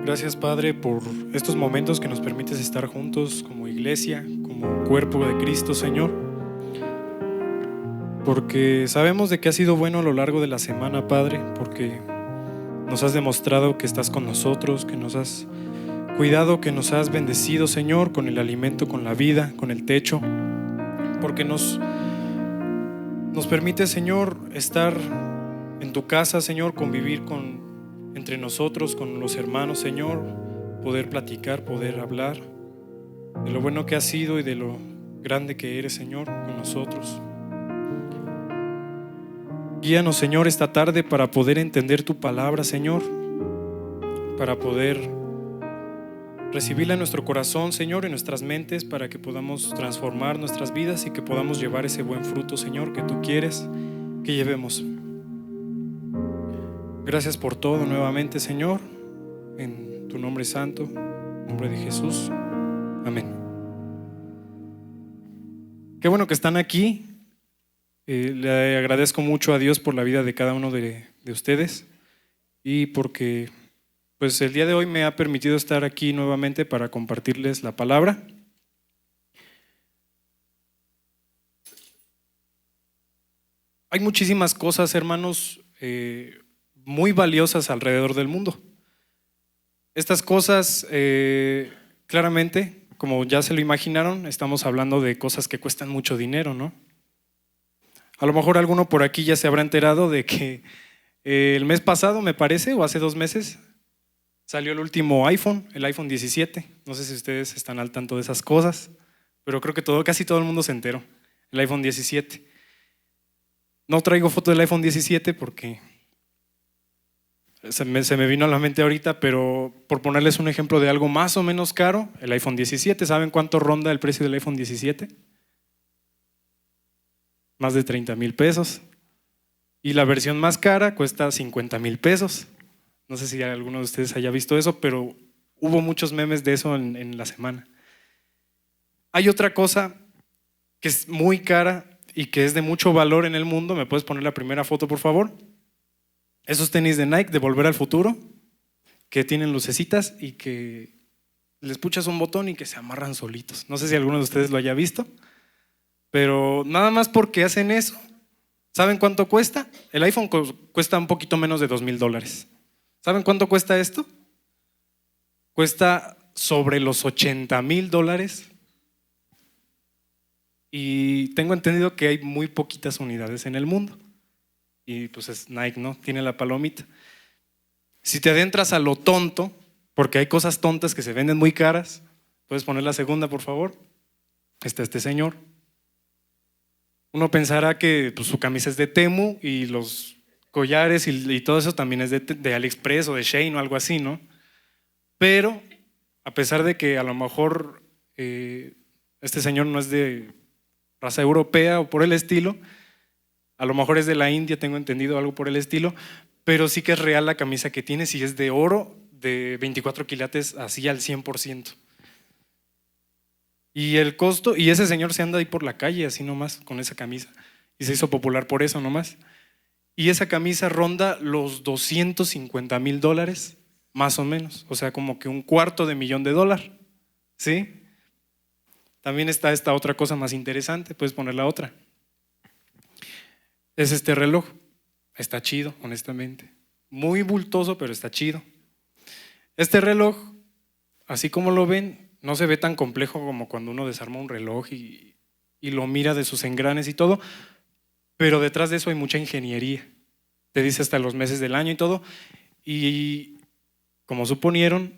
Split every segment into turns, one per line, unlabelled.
Gracias, Padre, por estos momentos que nos permites estar juntos como iglesia, como cuerpo de Cristo, Señor. Porque sabemos de que has sido bueno a lo largo de la semana, Padre, porque nos has demostrado que estás con nosotros, que nos has cuidado, que nos has bendecido, Señor, con el alimento, con la vida, con el techo. Porque nos permite, Señor, estar en tu casa, Señor, convivir entre nosotros, con los hermanos, Señor, poder platicar, poder hablar de lo bueno que has sido y de lo grande que eres, Señor, con nosotros. Guíanos, Señor, esta tarde para poder entender tu palabra, Señor, para poder recibirla en nuestro corazón, Señor, en nuestras mentes, para que podamos transformar nuestras vidas y que podamos llevar ese buen fruto, Señor, que tú quieres que llevemos. Gracias por todo nuevamente, Señor, en tu nombre santo, en nombre de Jesús. Amén. Qué bueno que están aquí. Le agradezco mucho a Dios por la vida de cada uno de ustedes y porque pues el día de hoy me ha permitido estar aquí nuevamente para compartirles la palabra. Hay muchísimas cosas, hermanos, muy valiosas alrededor del mundo. Estas cosas, claramente, como ya se lo imaginaron, estamos hablando de cosas que cuestan mucho dinero, ¿no? A lo mejor alguno por aquí ya se habrá enterado de que el mes pasado, me parece, o hace 2 meses, salió el último iPhone, el iPhone 17. No sé si ustedes están al tanto de esas cosas, pero creo que casi todo el mundo se enteró. El iPhone 17. No traigo foto del iPhone 17 porque se me vino a la mente ahorita, pero por ponerles un ejemplo de algo más o menos caro, el iPhone 17. ¿Saben cuánto ronda el precio del iPhone 17? Más de 30,000 pesos. Y la versión más cara cuesta 50,000 pesos. No sé si alguno de ustedes haya visto eso, pero hubo muchos memes de eso en la semana. Hay otra cosa que es muy cara y que es de mucho valor en el mundo. ¿Me puedes poner la primera foto, por favor? Esos tenis de Nike de Volver al Futuro, que tienen lucecitas y que les puchas un botón y que se amarran solitos. No sé si alguno de ustedes lo haya visto, pero nada más porque hacen eso. ¿Saben cuánto cuesta? El iPhone cuesta un poquito menos de $2,000. ¿Saben cuánto cuesta esto? Cuesta sobre los $80,000. Y tengo entendido que hay muy poquitas unidades en el mundo. Y pues es Nike, ¿no? Tiene la palomita. Si te adentras a lo tonto, porque hay cosas tontas que se venden muy caras, ¿puedes poner la segunda, por favor? Está este señor. Uno pensará que pues, su camisa es de Temu y los collares y todo eso también es de AliExpress o de Shein o algo así, ¿no? Pero a pesar de que a lo mejor este señor no es de raza europea o por el estilo, a lo mejor es de la India, tengo entendido, algo por el estilo, pero sí que es real la camisa que tiene, si es de oro, de 24 quilates, así al 100%. Y el costo, y ese señor se anda ahí por la calle así nomás con esa camisa y se hizo popular por eso nomás. Y esa camisa ronda los $250,000 más o menos, o sea como que $250,000, ¿sí? También está esta otra cosa más interesante, puedes poner la otra. Es este reloj, está chido honestamente, muy bultoso pero está chido. Este reloj, así como lo ven, no se ve tan complejo como cuando uno desarma un reloj y lo mira de sus engranes y todo, pero detrás de eso hay mucha ingeniería. Te dice hasta los meses del año y todo, y como suponieron,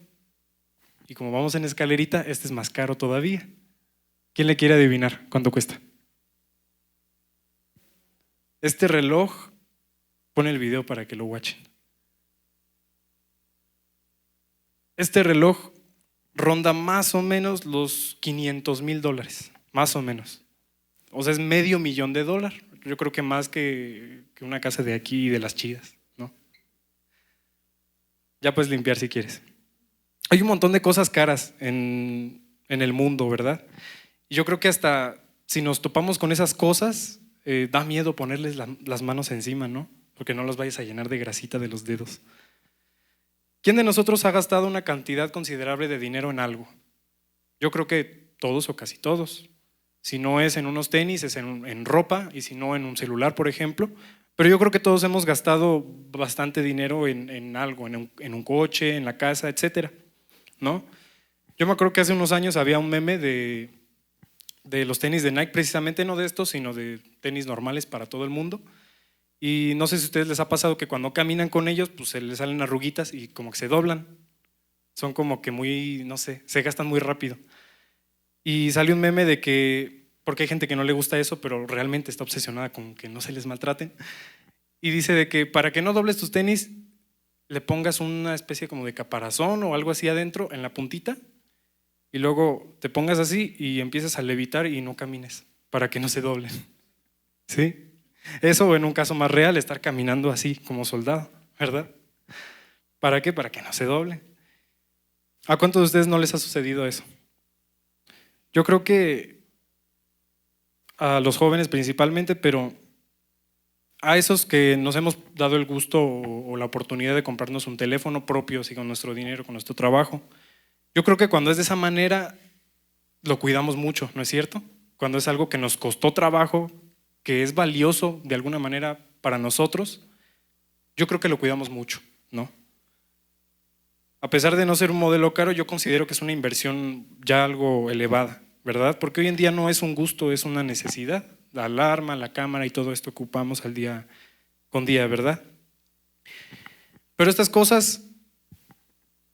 y como vamos en escalerita, este es más caro todavía. ¿Quién le quiere adivinar cuánto cuesta? Este reloj, pon el video para que lo watchen. Este reloj ronda más o menos los $500,000, más o menos. O sea, es $500,000. Yo creo que más que una casa de aquí y de las chidas, ¿no? Ya puedes limpiar si quieres. Hay un montón de cosas caras en el mundo, ¿verdad? Y yo creo que hasta si nos topamos con esas cosas, da miedo ponerles las manos encima, ¿no? Porque no los vayas a llenar de grasita de los dedos. ¿Quién de nosotros ha gastado una cantidad considerable de dinero en algo? Yo creo que todos o casi todos. Si no es en unos tenis, es en ropa, y si no en un celular, por ejemplo. Pero yo creo que todos hemos gastado bastante dinero en algo, en un coche, en la casa, etcétera, ¿no? Yo me acuerdo que hace unos años había un meme de los tenis de Nike, precisamente no de estos, sino de tenis normales para todo el mundo. Y no sé si a ustedes les ha pasado que cuando caminan con ellos, pues se les salen arruguitas y como que se doblan. Son como que muy, no sé, se gastan muy rápido. Y sale un meme de que, porque hay gente que no le gusta eso, pero realmente está obsesionada con que no se les maltraten. Y dice de que para que no dobles tus tenis, le pongas una especie como de caparazón o algo así adentro, en la puntita, y luego te pongas así y empiezas a levitar y no camines, para que no se doblen. ¿Sí? Eso en un caso más real, estar caminando así como soldado, ¿verdad? ¿Para qué? Para que no se doble. ¿A cuántos de ustedes no les ha sucedido eso? Yo creo que a los jóvenes principalmente, pero a esos que nos hemos dado el gusto o la oportunidad de comprarnos un teléfono propio, así con nuestro dinero, con nuestro trabajo, yo creo que cuando es de esa manera lo cuidamos mucho, ¿no es cierto? Cuando es algo que nos costó trabajo, que es valioso de alguna manera para nosotros, yo creo que lo cuidamos mucho, ¿no? A pesar de no ser un modelo caro, yo considero que es una inversión ya algo elevada, ¿verdad? Porque hoy en día no es un gusto, es una necesidad. La alarma, la cámara y todo esto ocupamos al día con día, ¿verdad? Pero estas cosas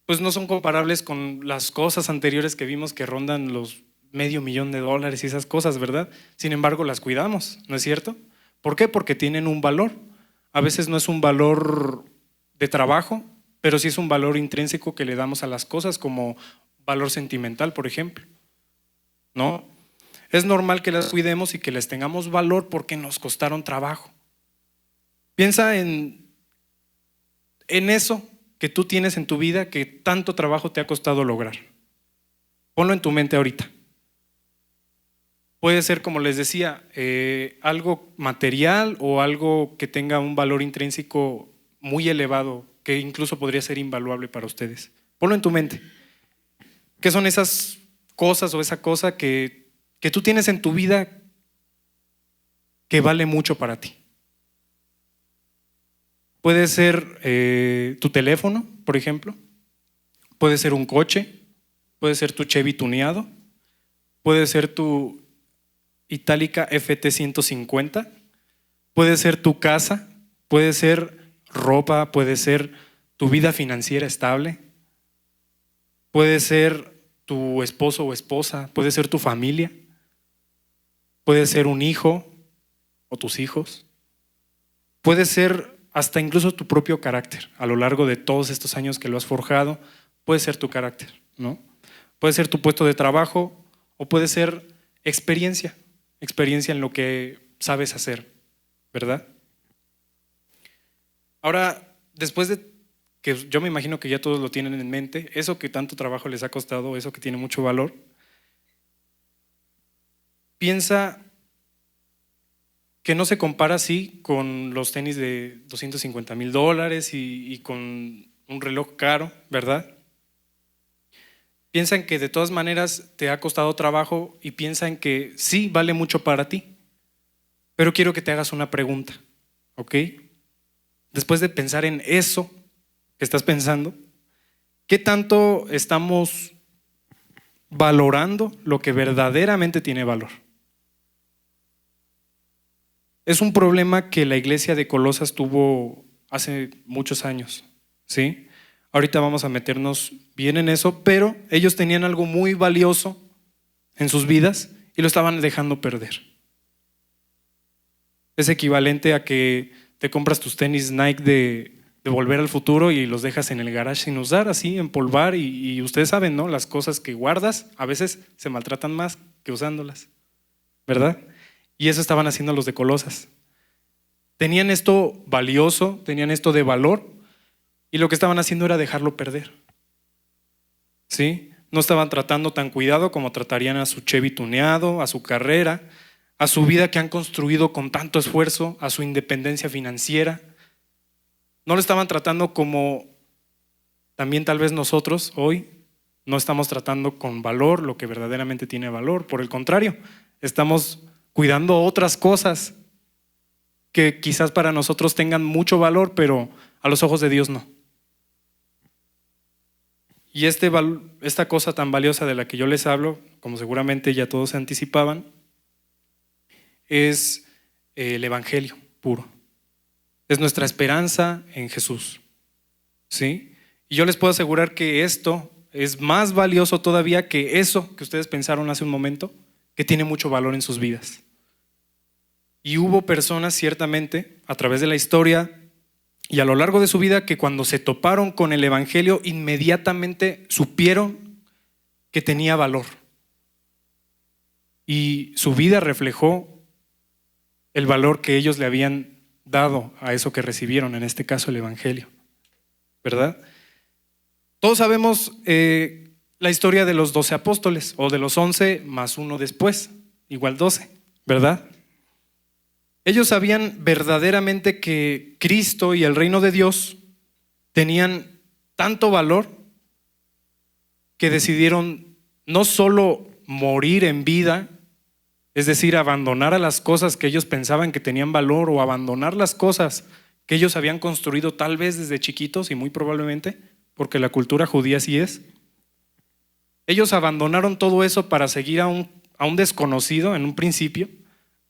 pues no son comparables con las cosas anteriores que vimos que rondan los $500,000 y esas cosas, ¿verdad? Sin embargo, las cuidamos, ¿no es cierto? ¿Por qué? Porque tienen un valor. A veces no es un valor de trabajo, pero sí es un valor intrínseco que le damos a las cosas, como valor sentimental, por ejemplo, ¿no? Es normal que las cuidemos y que les tengamos valor porque nos costaron trabajo. Piensa en eso que tú tienes en tu vida que tanto trabajo te ha costado lograr. Ponlo en tu mente ahorita. Puede ser, como les decía, algo material o algo que tenga un valor intrínseco muy elevado, que incluso podría ser invaluable para ustedes. Ponlo en tu mente. ¿Qué son esas cosas o esa cosa que tú tienes en tu vida que vale mucho para ti? Puede ser tu teléfono, por ejemplo. Puede ser un coche. Puede ser tu Chevy tuneado. Puede ser tu Itálica FT150. Puede ser tu casa. Puede ser ropa. Puede ser tu vida financiera estable. Puede ser tu esposo o esposa. Puede ser tu familia. Puede ser un hijo o tus hijos. Puede ser hasta incluso tu propio carácter. A lo largo de todos estos años que lo has forjado, puede ser tu carácter, ¿no? Puede ser tu puesto de trabajo o puede ser experiencia en lo que sabes hacer, ¿verdad? Ahora, después de que yo me imagino que ya todos lo tienen en mente, eso que tanto trabajo les ha costado, eso que tiene mucho valor, piensa que no se compara así con los tenis de $250,000 y con un reloj caro, ¿verdad? Piensa en que de todas maneras te ha costado trabajo y piensa en que sí vale mucho para ti, pero quiero que te hagas una pregunta, ¿ok? Después de pensar en eso que estás pensando, ¿qué tanto estamos valorando lo que verdaderamente tiene valor? Es un problema que la iglesia de Colosas tuvo hace muchos años, ¿sí? Ahorita vamos a meternos bien en eso, pero ellos tenían algo muy valioso en sus vidas y lo estaban dejando perder. Es equivalente a que te compras tus tenis Nike de Volver al Futuro y los dejas en el garage sin usar, así, empolvar, y ustedes saben, ¿no? Las cosas que guardas a veces se maltratan más que usándolas, ¿verdad? Y eso estaban haciendo los de Colosas. Tenían esto valioso, tenían esto de valor, y lo que estaban haciendo era dejarlo perder. ¿Sí? No estaban tratando tan cuidado como tratarían a su Chevy tuneado, a su carrera, a su vida que han construido con tanto esfuerzo, a su independencia financiera. No lo estaban tratando como también tal vez nosotros hoy no estamos tratando con valor lo que verdaderamente tiene valor. Por el contrario, estamos cuidando otras cosas que quizás para nosotros tengan mucho valor, pero a los ojos de Dios no. Y esta cosa tan valiosa de la que yo les hablo, como seguramente ya todos se anticipaban, es el Evangelio puro. Es nuestra esperanza en Jesús, ¿sí? Y yo les puedo asegurar que esto es más valioso todavía que eso que ustedes pensaron hace un momento, que tiene mucho valor en sus vidas. Y hubo personas ciertamente a través de la historia y a lo largo de su vida que cuando se toparon con el Evangelio inmediatamente supieron que tenía valor. Y su vida reflejó el valor que ellos le habían dado a eso que recibieron, en este caso el Evangelio, ¿verdad? Todos sabemos la historia de los 12 apóstoles, o de los 11 más uno después, igual 12, ¿verdad? Ellos sabían verdaderamente que Cristo y el reino de Dios tenían tanto valor que decidieron no solo morir en vida, es decir, abandonar a las cosas que ellos pensaban que tenían valor, o abandonar las cosas que ellos habían construido tal vez desde chiquitos, y muy probablemente, porque la cultura judía así es. Ellos abandonaron todo eso para seguir a un desconocido en un principio,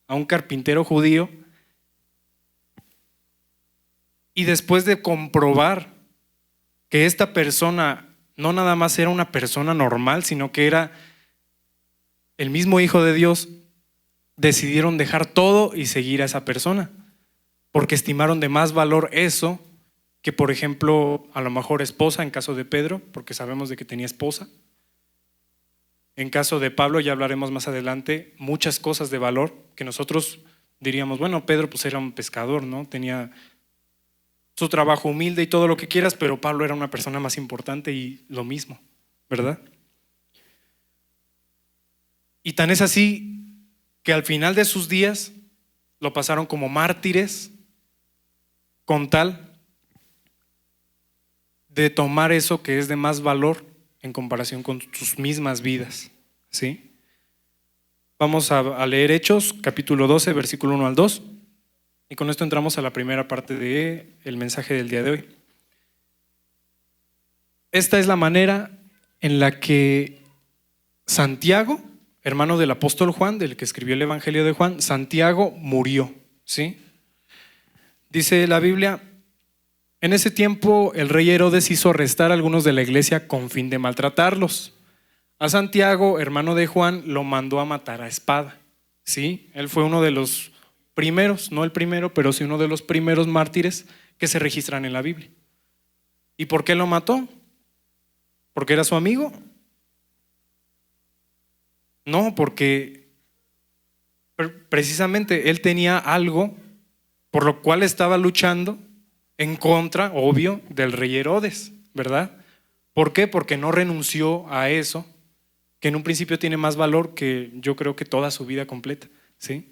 a un carpintero judío, y después de comprobar que esta persona no nada más era una persona normal, sino que era el mismo Hijo de Dios, decidieron dejar todo y seguir a esa persona, porque estimaron de más valor eso que, por ejemplo, a lo mejor esposa, en caso de Pedro, porque sabemos de que tenía esposa. En caso de Pablo, ya hablaremos más adelante, muchas cosas de valor que nosotros diríamos, bueno, Pedro pues era un pescador, ¿no? Tenía su trabajo humilde y todo lo que quieras, pero Pablo era una persona más importante y lo mismo, ¿verdad? Y tan es así que al final de sus días lo pasaron como mártires con tal de tomar eso que es de más valor en comparación con sus mismas vidas, ¿sí? Vamos a leer Hechos, capítulo 12, versículo 1 al 2, y con esto entramos a la primera parte del mensaje del día de hoy. Esta es la manera en la que Santiago, hermano del apóstol Juan, del que escribió el Evangelio de Juan, Santiago murió, ¿sí? Dice la Biblia: en ese tiempo el rey Herodes hizo arrestar a algunos de la iglesia con fin de maltratarlos. A Santiago, hermano de Juan, lo mandó a matar a espada, ¿sí? Él fue uno de los primeros, no el primero, pero sí uno de los primeros mártires que se registran en la Biblia. ¿Y por qué lo mató? ¿Porque era su amigo? No, porque precisamente él tenía algo por lo cual estaba luchando en contra, obvio, del rey Herodes, ¿verdad? ¿Por qué? Porque no renunció a eso, que en un principio tiene más valor que yo creo que toda su vida completa, ¿sí?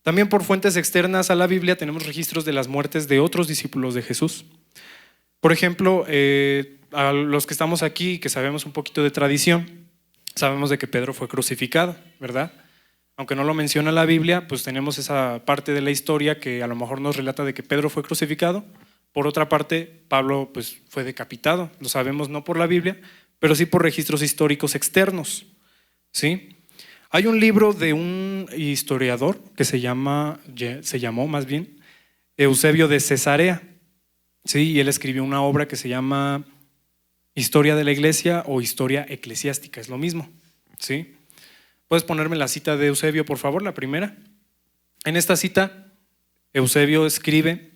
También por fuentes externas a la Biblia tenemos registros de las muertes de otros discípulos de Jesús. Por ejemplo, a los que estamos aquí, que sabemos un poquito de tradición, sabemos de que Pedro fue crucificado, ¿verdad? Aunque no lo menciona la Biblia, pues tenemos esa parte de la historia que a lo mejor nos relata de que Pedro fue crucificado. Por otra parte, Pablo pues fue decapitado. Lo sabemos no por la Biblia, pero sí por registros históricos externos, ¿sí? Hay un libro de un historiador que se llamó más bien Eusebio de Cesarea, ¿sí? Y él escribió una obra que se llama Historia de la Iglesia o Historia Eclesiástica, es lo mismo, ¿sí? ¿Puedes ponerme la cita de Eusebio, por favor, la primera? En esta cita, Eusebio escribe: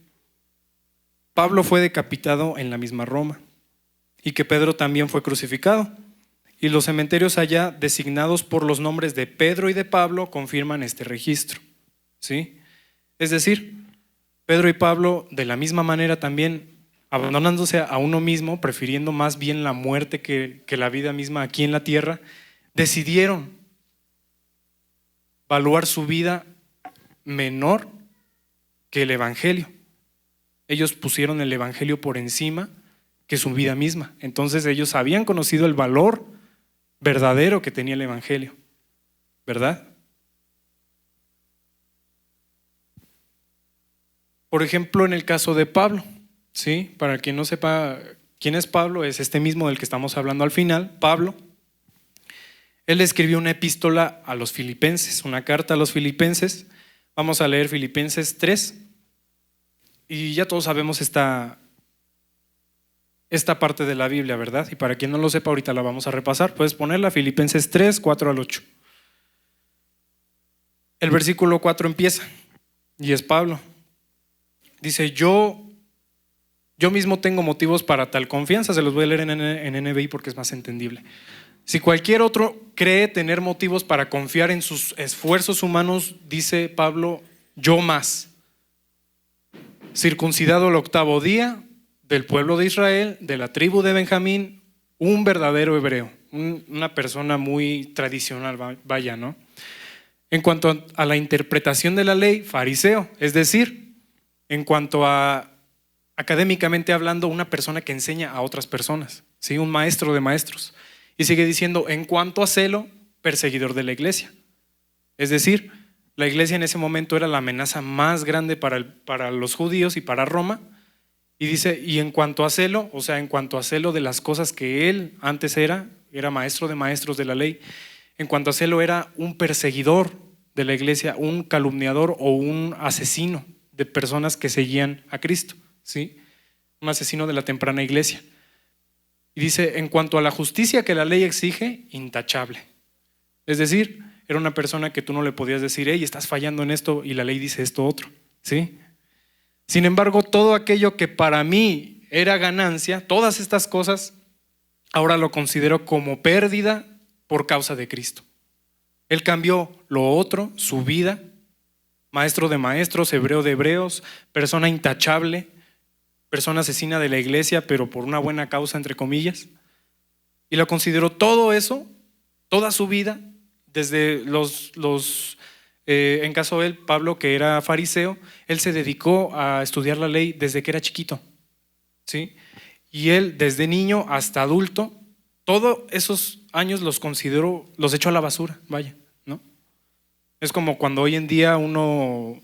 Pablo fue decapitado en la misma Roma y que Pedro también fue crucificado. Y los cementerios allá designados por los nombres de Pedro y de Pablo confirman este registro, ¿sí? Es decir, Pedro y Pablo de la misma manera también, abandonándose a uno mismo, prefiriendo más bien la muerte que la vida misma aquí en la tierra, decidieron valuar su vida menor que el Evangelio. Ellos pusieron el Evangelio por encima que su vida misma. Entonces ellos habían conocido el valor verdadero que tenía el evangelio, ¿verdad? Por ejemplo, en el caso de Pablo, ¿sí? Para quien no sepa quién es Pablo, es este mismo del que estamos hablando al final, Pablo. Él escribió una epístola a los filipenses, una carta a los filipenses. Vamos a leer Filipenses 3 y ya todos sabemos esta parte de la Biblia, ¿verdad? Y para quien no lo sepa, ahorita la vamos a repasar. Puedes ponerla, Filipenses 3, 4 al 8. El versículo 4 empieza y es Pablo. Dice, yo mismo tengo motivos para tal confianza. Se los voy a leer en NBI porque es más entendible. Si cualquier otro cree tener motivos para confiar en sus esfuerzos humanos, dice Pablo, yo más. Circuncidado el 8º día, del pueblo de Israel, de la tribu de Benjamín, un verdadero hebreo, una persona muy tradicional, vaya, ¿no? En cuanto a la interpretación de la ley, fariseo, es decir, en cuanto a académicamente hablando, una persona que enseña a otras personas, ¿sí? Un maestro de maestros. Y sigue diciendo, en cuanto a celo, perseguidor de la iglesia. Es decir, la iglesia en ese momento era la amenaza más grande para los judíos y para Roma. Y dice, y en cuanto a celo, o sea, en cuanto a celo de las cosas que él antes era maestro de maestros de la ley, en cuanto a celo era un perseguidor de la iglesia, un calumniador o un asesino de personas que seguían a Cristo, ¿sí? Un asesino de la temprana iglesia. Y dice, en cuanto a la justicia que la ley exige, intachable. Es decir, era una persona que tú no le podías decir, hey, estás fallando en esto, y la ley dice esto otro, ¿sí? Sin embargo, todo aquello que para mí era ganancia, todas estas cosas, ahora lo considero como pérdida por causa de Cristo. Él cambió lo otro, su vida, maestro de maestros, hebreo de hebreos, persona intachable, persona asesina de la iglesia, pero por una buena causa, entre comillas. Y lo consideró todo eso, toda su vida, desde en caso de él, Pablo, que era fariseo, él se dedicó a estudiar la ley desde que era chiquito, ¿sí? Y él, desde niño hasta adulto, todos esos años los consideró, los echó a la basura, vaya, ¿no? Es como cuando hoy en día uno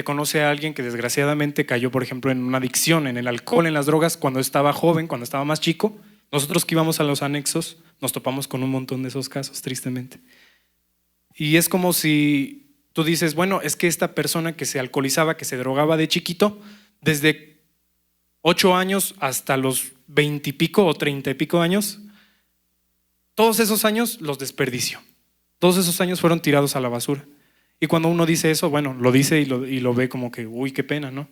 conoce a alguien que desgraciadamente cayó, por ejemplo, en una adicción, en el alcohol, en las drogas, cuando estaba joven, cuando estaba más chico. Nosotros que íbamos a los anexos nos topamos con un montón de esos casos, tristemente. Y es como si tú dices, bueno, es que esta persona que se alcoholizaba, que se drogaba de chiquito, desde 8 años hasta los 20 y pico o 30 y pico años, todos esos años los desperdició. Todos esos años fueron tirados a la basura. Y cuando uno dice eso, bueno, lo dice y lo ve como que, uy, qué pena, ¿no?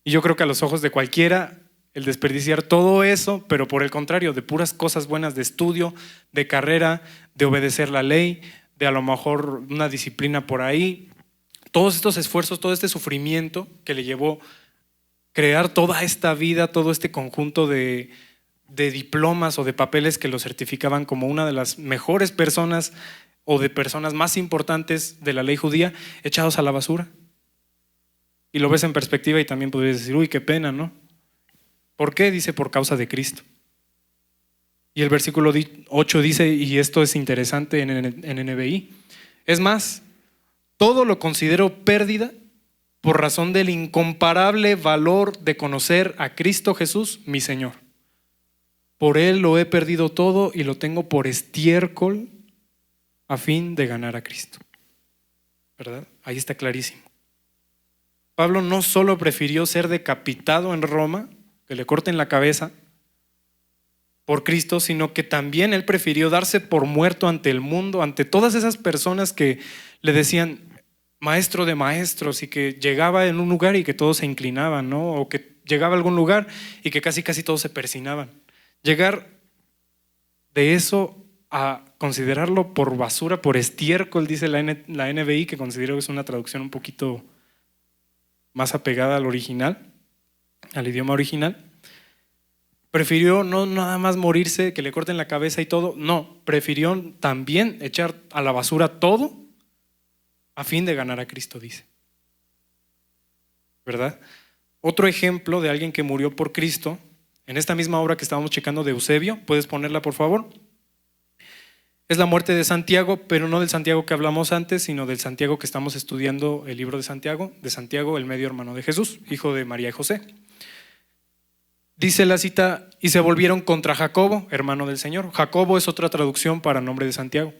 Y yo creo que a los ojos de cualquiera, el desperdiciar todo eso, pero por el contrario, de puras cosas buenas de estudio, de carrera, de obedecer la ley, de a lo mejor una disciplina por ahí, todos estos esfuerzos, todo este sufrimiento que le llevó crear toda esta vida, todo este conjunto de diplomas o de papeles que lo certificaban como una de las mejores personas o de personas más importantes de la ley judía, echados a la basura. Y lo ves en perspectiva y también podrías decir, uy, qué pena, ¿no? ¿Por qué? Dice, por causa de Cristo. Y el versículo 8 dice, y esto es interesante en NBI, es más, todo lo considero pérdida por razón del incomparable valor de conocer a Cristo Jesús, mi Señor. Por Él lo he perdido todo y lo tengo por estiércol a fin de ganar a Cristo. ¿Verdad? Ahí está clarísimo. Pablo no solo prefirió ser decapitado en Roma, que le corten la cabeza por Cristo, sino que también él prefirió darse por muerto ante el mundo, ante todas esas personas que le decían maestro de maestros y que llegaba en un lugar y que todos se inclinaban, ¿no? O que llegaba a algún lugar y que casi todos se persinaban. Llegar de eso a considerarlo por basura, por estiércol, dice la NBI, que considero que es una traducción un poquito más apegada al original, al idioma original. Prefirió no nada más morirse, que le corten la cabeza y todo, no, prefirió también echar a la basura todo a fin de ganar a Cristo, dice. ¿Verdad? Otro ejemplo de alguien que murió por Cristo en esta misma obra que estábamos checando de Eusebio. ¿Puedes ponerla, por favor? Es la muerte de Santiago, pero no del Santiago que hablamos antes, sino del Santiago que estamos estudiando, el libro de Santiago, el medio hermano de Jesús, hijo de María y José. Dice la cita: y se volvieron contra Jacobo, hermano del Señor. Jacobo es otra traducción para nombre de Santiago.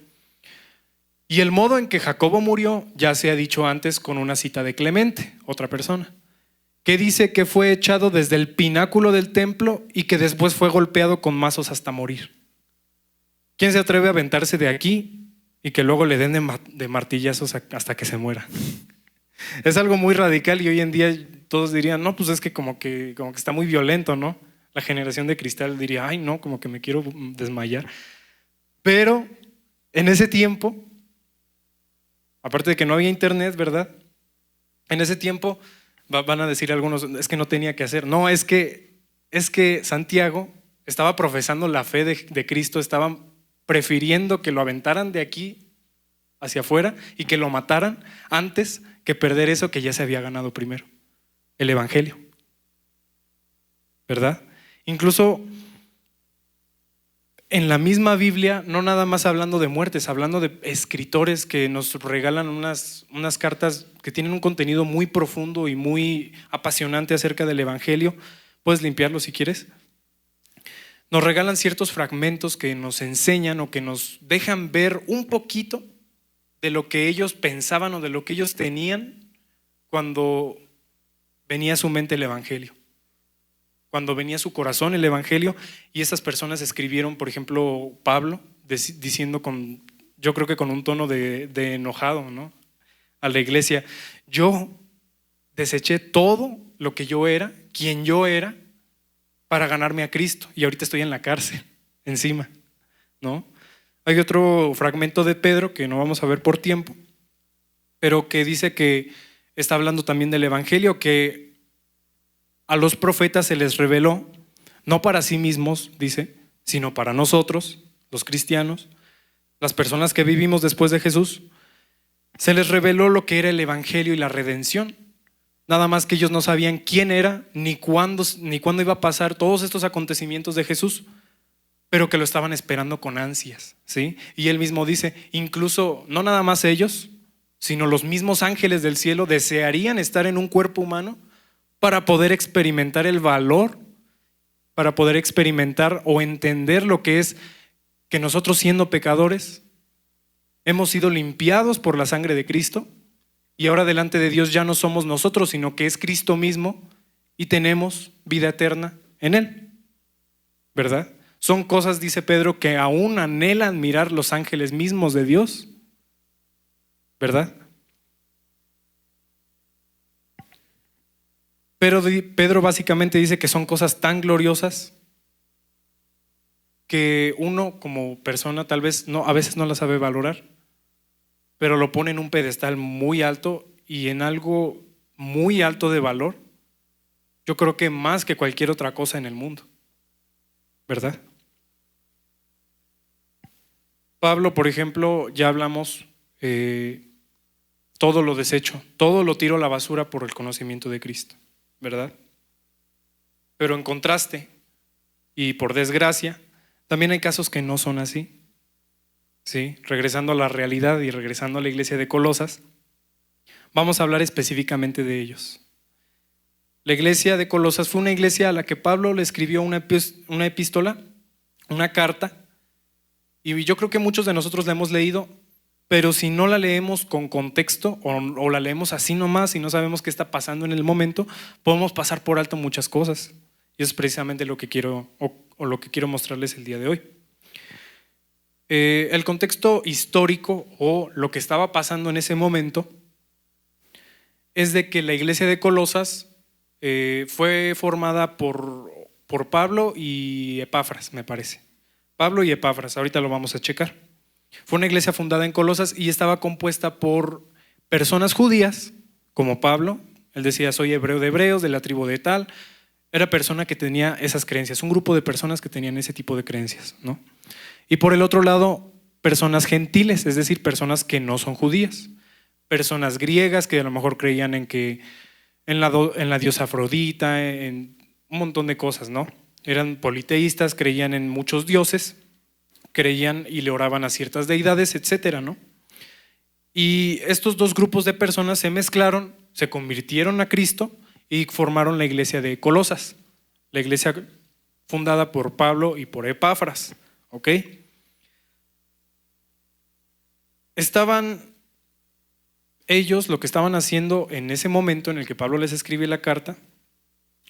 Y el modo en que Jacobo murió ya se ha dicho antes con una cita de Clemente, otra persona, que dice que fue echado desde el pináculo del templo y que después fue golpeado con mazos hasta morir. ¿Quién se atreve a aventarse de aquí y que luego le den de martillazos hasta que se muera? Es algo muy radical y hoy en día todos dirían, no, pues es que como que está muy violento, ¿no? La generación de cristal diría, ay no, como que me quiero desmayar. Pero en ese tiempo, aparte de que no había internet, ¿verdad? En ese tiempo van a decir algunos, es que no tenía que hacer. No, es que Santiago estaba profesando la fe de Cristo, estaba prefiriendo que lo aventaran de aquí hacia afuera y que lo mataran antes que perder eso que ya se había ganado primero, el evangelio, ¿verdad? Incluso en la misma Biblia, no nada más hablando de muertes, hablando de escritores que nos regalan unas cartas que tienen un contenido muy profundo y muy apasionante acerca del evangelio. Puedes limpiarlo si quieres. Nos regalan ciertos fragmentos que nos enseñan o que nos dejan ver un poquito de lo que ellos pensaban o de lo que ellos tenían cuando venía a su mente el evangelio, cuando venía a su corazón el evangelio. Y esas personas escribieron, por ejemplo, Pablo, diciendo yo creo que con un tono de enojado, ¿no?, a la iglesia: yo deseché todo lo que yo era, quien yo era, para ganarme a Cristo, y ahorita estoy en la cárcel, encima, ¿no? Hay otro fragmento de Pedro que no vamos a ver por tiempo, pero que dice que está hablando también del evangelio, que a los profetas se les reveló, no para sí mismos, dice, sino para nosotros, los cristianos, las personas que vivimos después de Jesús. Se les reveló lo que era el evangelio y la redención. Nada más que ellos no sabían quién era, ni cuándo iba a pasar todos estos acontecimientos de Jesús, pero que lo estaban esperando con ansias, ¿sí? Y él mismo dice, incluso no nada más ellos, sino los mismos ángeles del cielo desearían estar en un cuerpo humano para poder experimentar el valor, para poder experimentar o entender lo que es que nosotros, siendo pecadores, hemos sido limpiados por la sangre de Cristo. Y ahora delante de Dios ya no somos nosotros, sino que es Cristo mismo, y tenemos vida eterna en Él, ¿verdad? Son cosas, dice Pedro, que aún anhelan mirar los ángeles mismos de Dios, ¿verdad? Pero Pedro básicamente dice que son cosas tan gloriosas que uno como persona tal vez a veces no las sabe valorar, pero lo pone en un pedestal muy alto y en algo muy alto de valor. Yo creo que más que cualquier otra cosa en el mundo, ¿verdad? Pablo, por ejemplo, ya hablamos, todo lo desecho, todo lo tiro a la basura por el conocimiento de Cristo, ¿verdad? Pero en contraste, y por desgracia, también hay casos que no son así. Sí, regresando a la realidad y regresando a la iglesia de Colosas, vamos a hablar específicamente de ellos. La iglesia de Colosas fue una iglesia a la que Pablo le escribió una epístola, una carta, y yo creo que muchos de nosotros la hemos leído, pero si no la leemos con contexto o la leemos así nomás y no sabemos qué está pasando en el momento, podemos pasar por alto muchas cosas. Y eso es precisamente lo que quiero lo que quiero mostrarles el día de hoy. El contexto histórico o lo que estaba pasando en ese momento es de que la iglesia de Colosas fue formada por Pablo y Epafras, me parece. Pablo y Epafras, ahorita lo vamos a checar. Fue una iglesia fundada en Colosas y estaba compuesta por personas judías, como Pablo. Él decía, soy hebreo de hebreos, de la tribu de tal. Era persona que tenía esas creencias, un grupo de personas que tenían ese tipo de creencias, ¿no? Y por el otro lado, personas gentiles, es decir, personas que no son judías, personas griegas que a lo mejor creían en la diosa Afrodita, en un montón de cosas, ¿no? Eran politeístas, creían en muchos dioses, creían y le oraban a ciertas deidades, etcétera, ¿no? Y estos dos grupos de personas se mezclaron, se convirtieron a Cristo y formaron la iglesia de Colosas, la iglesia fundada por Pablo y por Epafras, ¿ok? Ellos lo que estaban haciendo en ese momento en el que Pablo les escribe la carta,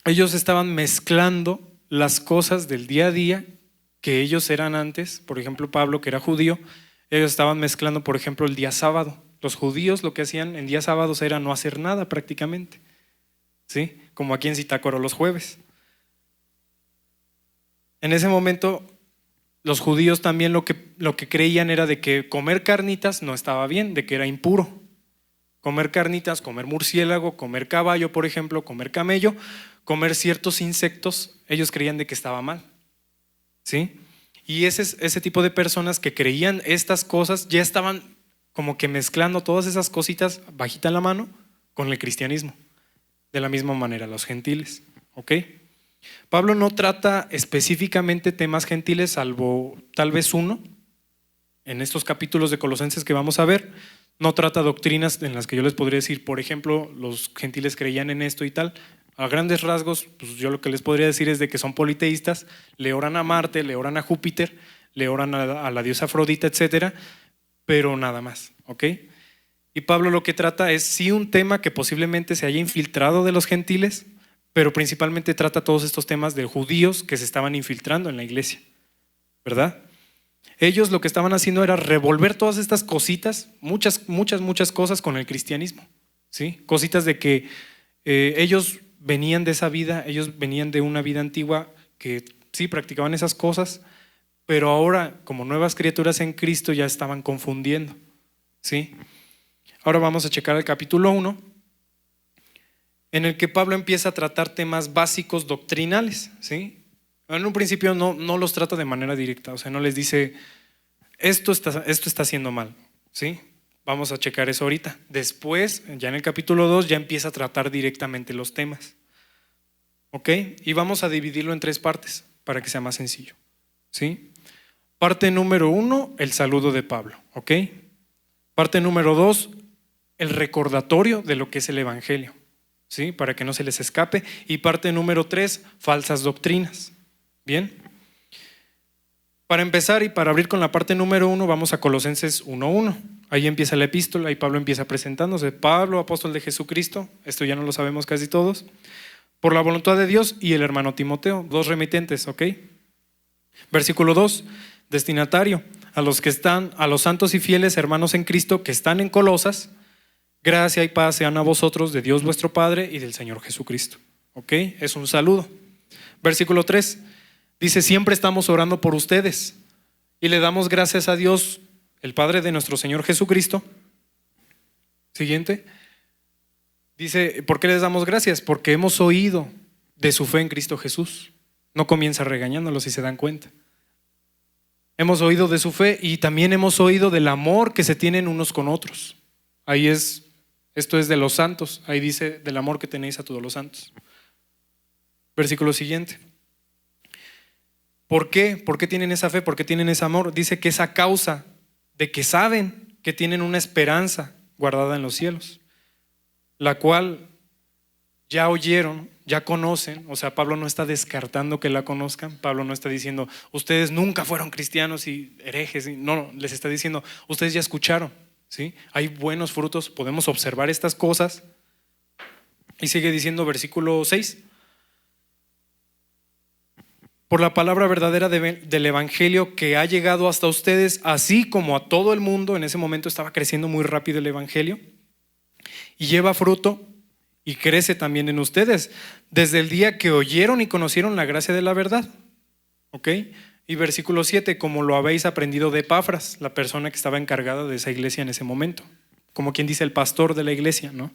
ellos estaban mezclando las cosas del día a día que ellos eran antes. Por ejemplo, Pablo, que era judío, ellos estaban mezclando, por ejemplo, el día sábado. Los judíos lo que hacían en días sábados era no hacer nada prácticamente, ¿sí? Como aquí en Zitácuaro los jueves. En ese momento los judíos también lo que creían era de que comer carnitas no estaba bien, de que era impuro. Comer carnitas, comer murciélago, comer caballo, por ejemplo, comer camello, comer ciertos insectos, ellos creían de que estaba mal, ¿sí? Y ese tipo de personas que creían estas cosas ya estaban como que mezclando todas esas cositas bajita en la mano con el cristianismo. De la misma manera los gentiles, ¿ok? Pablo no trata específicamente temas gentiles, salvo tal vez uno, en estos capítulos de Colosenses que vamos a ver. No trata doctrinas en las que yo les podría decir, por ejemplo, los gentiles creían en esto y tal. A grandes rasgos, pues yo lo que les podría decir es de que son politeístas, le oran a Marte, le oran a Júpiter, le oran a la diosa Afrodita, etcétera, pero nada más, ¿ok? Y Pablo lo que trata es sí un tema que posiblemente se haya infiltrado de los gentiles, pero principalmente trata todos estos temas de judíos que se estaban infiltrando en la iglesia, ¿verdad? Ellos lo que estaban haciendo era revolver todas estas cositas, muchas cosas con el cristianismo, ¿sí? Cositas de que ellos venían de esa vida, ellos venían de una vida antigua que sí practicaban esas cosas, pero ahora como nuevas criaturas en Cristo ya estaban confundiendo, ¿sí? Ahora vamos a checar el capítulo 1, en el que Pablo empieza a tratar temas básicos doctrinales, ¿sí? En un principio no los trata de manera directa, o sea, no les dice, esto está haciendo mal, ¿sí? Vamos a checar eso ahorita. Después, ya en el capítulo 2, ya empieza a tratar directamente los temas, ¿ok? Y vamos a dividirlo en 3 partes para que sea más sencillo, ¿sí? Parte número 1, el saludo de Pablo, ¿ok? Parte número 2, el recordatorio de lo que es el evangelio, ¿sí? Para que no se les escape. Y parte número 3, falsas doctrinas. Bien, para empezar y para abrir con la parte número 1, vamos a Colosenses 1:1. Ahí empieza la epístola y Pablo empieza presentándose. Pablo, apóstol de Jesucristo, esto ya no lo sabemos casi todos, por la voluntad de Dios, y el hermano Timoteo, 2 remitentes, ¿ok? Versículo 2, destinatario, a los santos y fieles hermanos en Cristo que están en Colosas, gracia y paz sean a vosotros de Dios vuestro Padre y del Señor Jesucristo, ¿ok? Es un saludo. Versículo 3, dice, siempre estamos orando por ustedes y le damos gracias a Dios, el Padre de nuestro Señor Jesucristo. Siguiente. Dice, ¿por qué les damos gracias? Porque hemos oído de su fe en Cristo Jesús. No comienza regañándolos, si se dan cuenta. Hemos oído de su fe y también hemos oído del amor que se tienen unos con otros. Esto es de los santos. Ahí dice, del amor que tenéis a todos los santos. Versículo siguiente. ¿Por qué? ¿Por qué tienen esa fe? ¿Por qué tienen ese amor? Dice que es a causa de que saben que tienen una esperanza guardada en los cielos, la cual ya oyeron, ya conocen. O sea, Pablo no está descartando que la conozcan. Pablo no está diciendo, ustedes nunca fueron cristianos y herejes. No, les está diciendo, ustedes ya escucharon, ¿sí? Hay buenos frutos, podemos observar estas cosas. Y sigue diciendo versículo 6. Por la palabra verdadera del evangelio que ha llegado hasta ustedes, así como a todo el mundo. En ese momento estaba creciendo muy rápido el evangelio y lleva fruto y crece también en ustedes desde el día que oyeron y conocieron la gracia de la verdad, ¿ok? Y versículo 7, como lo habéis aprendido de Epafras, la persona que estaba encargada de esa iglesia en ese momento, como quien dice el pastor de la iglesia, ¿no?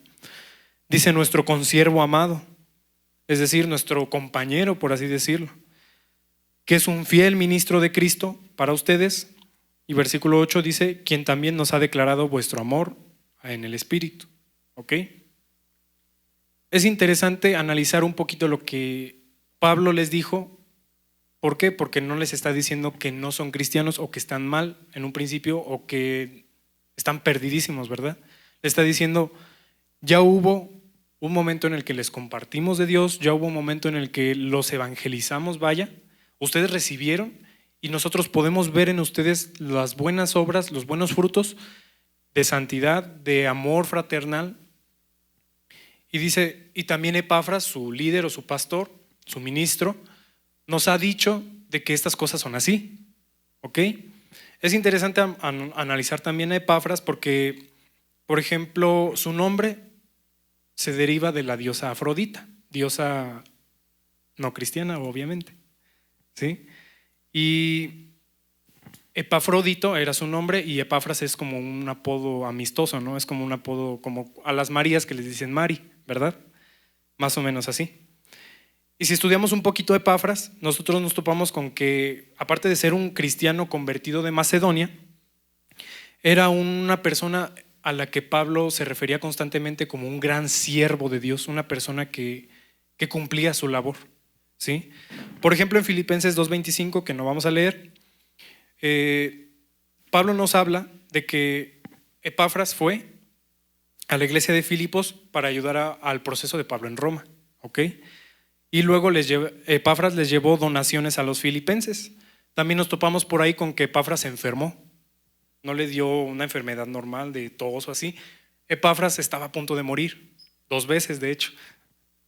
Dice nuestro consiervo amado, es decir, nuestro compañero, por así decirlo, que es un fiel ministro de Cristo para ustedes. Y versículo 8 dice, quien también nos ha declarado vuestro amor en el Espíritu, ¿ok? Es interesante analizar un poquito lo que Pablo les dijo ¿Por qué? Porque no les está diciendo que no son cristianos o que están mal en un principio o que están perdidísimos, ¿verdad? Le está diciendo, ya hubo un momento en el que les compartimos de Dios, ya hubo un momento en el que los evangelizamos, vaya, ustedes recibieron y nosotros podemos ver en ustedes las buenas obras, los buenos frutos de santidad, de amor fraternal. Y dice, y también Epafras, su líder o su pastor, su ministro, nos ha dicho de que estas cosas son así, ¿ok? Es interesante analizar también a Epafras porque, por ejemplo, su nombre se deriva de la diosa Afrodita, diosa no cristiana, obviamente, ¿sí? Y Epafrodito era su nombre y Epafras es como un apodo amistoso, ¿no? Es como un apodo como a las Marías que les dicen Mari, ¿verdad? Más o menos así. Y si estudiamos un poquito Epafras, nosotros nos topamos con que, aparte de ser un cristiano convertido de Macedonia, era una persona a la que Pablo se refería constantemente como un gran siervo de Dios, una persona que cumplía su labor, ¿sí? Por ejemplo, en Filipenses 2:25, que no vamos a leer, Pablo nos habla de que Epafras fue a la iglesia de Filipos para ayudar al proceso de Pablo en Roma, ¿ok? Y luego Epafras les llevó donaciones a los filipenses. También nos topamos por ahí con que Epafras se enfermó, no le dio una enfermedad normal de tos o así. Epafras estaba a punto de morir, 2 veces de hecho.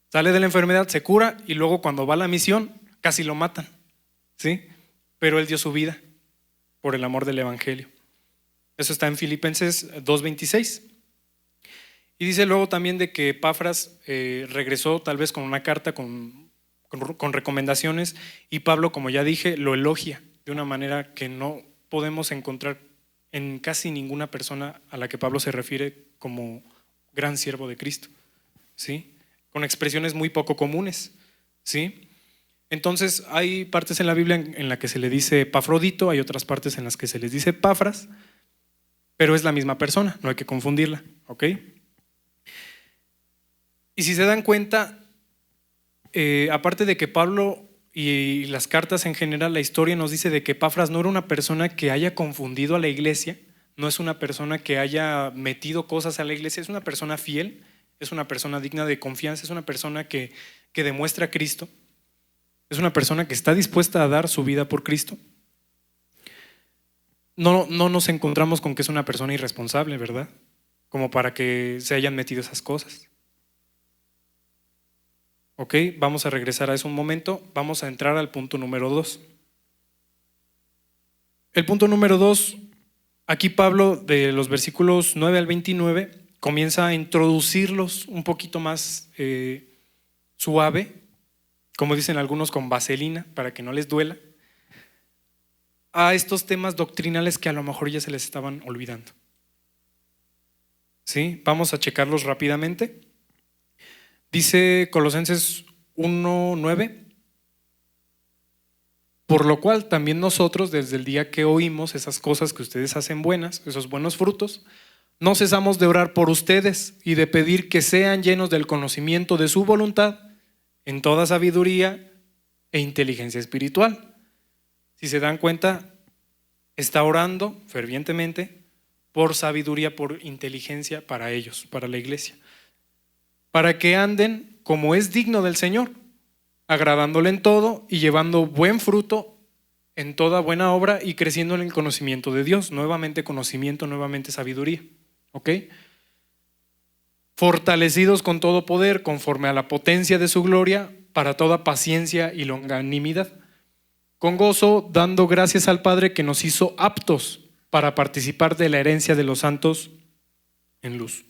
Sale de la enfermedad, se cura y luego cuando va a la misión casi lo matan, ¿sí? Pero él dio su vida por el amor del evangelio. Eso está en Filipenses 2:26. Y dice luego también de que Epafras regresó tal vez con una carta con recomendaciones y Pablo, como ya dije, lo elogia de una manera que no podemos encontrar en casi ninguna persona a la que Pablo se refiere como gran siervo de Cristo, ¿sí? Con expresiones muy poco comunes, ¿sí? Entonces hay partes en la Biblia en la que se le dice Epafrodito, hay otras partes en las que se les dice Epafras, pero es la misma persona, no hay que confundirla, ¿ok? Y si se dan cuenta, aparte de que Pablo y las cartas en general, la historia nos dice de que Epafras no era una persona que haya confundido a la iglesia, no es una persona que haya metido cosas a la iglesia, es una persona fiel, es una persona digna de confianza, es una persona que demuestra a Cristo, es una persona que está dispuesta a dar su vida por Cristo. No nos encontramos con que es una persona irresponsable, ¿verdad? Como para que se hayan metido esas cosas. Ok, vamos a regresar a eso un momento, vamos a entrar al punto número 2. El punto número 2, aquí Pablo de los versículos 9 al 29 comienza a introducirlos un poquito más suave, como dicen algunos con vaselina, para que no les duela, a estos temas doctrinales que a lo mejor ya se les estaban olvidando. ¿Sí? Vamos a checarlos rápidamente. Dice Colosenses 1:9, por lo cual también nosotros, desde el día que oímos esas cosas que ustedes hacen buenas, esos buenos frutos, no cesamos de orar por ustedes y de pedir que sean llenos del conocimiento de su voluntad en toda sabiduría e inteligencia espiritual. Si se dan cuenta, está orando fervientemente por sabiduría, por inteligencia para ellos, para la iglesia, para que anden como es digno del Señor, agradándole en todo y llevando buen fruto en toda buena obra y creciendo en el conocimiento de Dios. Nuevamente conocimiento, nuevamente sabiduría, ¿ok? Fortalecidos con todo poder conforme a la potencia de su gloria para toda paciencia y longanimidad, con gozo dando gracias al Padre que nos hizo aptos para participar de la herencia de los santos en luz,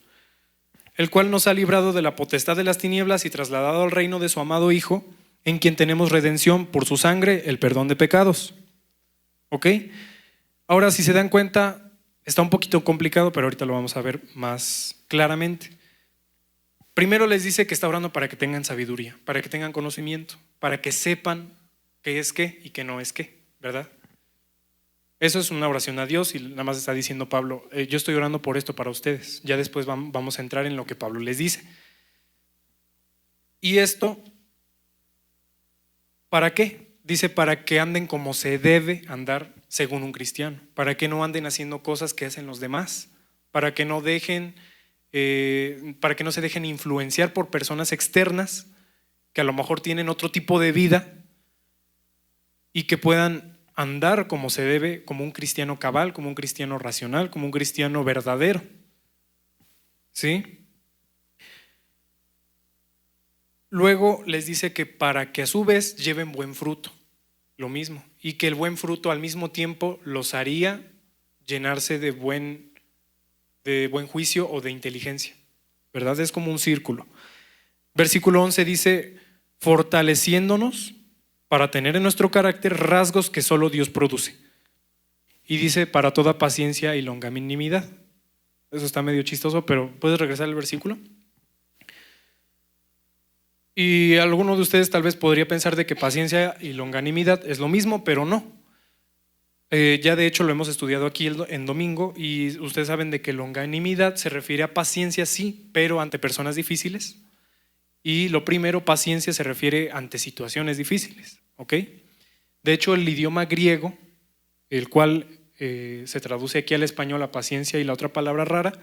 el cual nos ha librado de la potestad de las tinieblas y trasladado al reino de su amado Hijo, en quien tenemos redención por su sangre, el perdón de pecados. ¿Ok? Ahora, si se dan cuenta, está un poquito complicado, pero ahorita lo vamos a ver más claramente. Primero les dice que está orando para que tengan sabiduría, para que tengan conocimiento, para que sepan qué es qué y qué no es qué, ¿verdad? Eso es una oración a Dios y nada más está diciendo Pablo, yo estoy orando por esto para ustedes. Ya después vamos a entrar en lo que Pablo les dice. ¿Y esto para qué? dice para que anden como se debe andar según un cristiano, para que no anden haciendo cosas que hacen los demás, para que no se dejen influenciar por personas externas que a lo mejor tienen otro tipo de vida y que puedan andar como se debe, como un cristiano cabal, como un cristiano racional, como un cristiano verdadero. ¿Sí? Luego les dice que para que a su vez lleven buen fruto, lo mismo, y que el buen fruto al mismo tiempo los haría llenarse de buen juicio o de inteligencia, ¿verdad? Es como un círculo. Versículo 11 dice, fortaleciéndonos para tener en nuestro carácter rasgos que solo Dios produce. Y dice, para toda paciencia y longanimidad. Eso está medio chistoso, pero ¿puedes regresar al versículo? Y alguno de ustedes tal vez podría pensar de que paciencia y longanimidad es lo mismo, pero no. Ya de hecho lo hemos estudiado aquí en domingo y ustedes saben de que longanimidad se refiere a paciencia, sí, pero ante personas difíciles. Y lo primero, paciencia, se refiere ante situaciones difíciles, ¿ok? De hecho, el idioma griego, el cual se traduce aquí al español a paciencia y la otra palabra rara,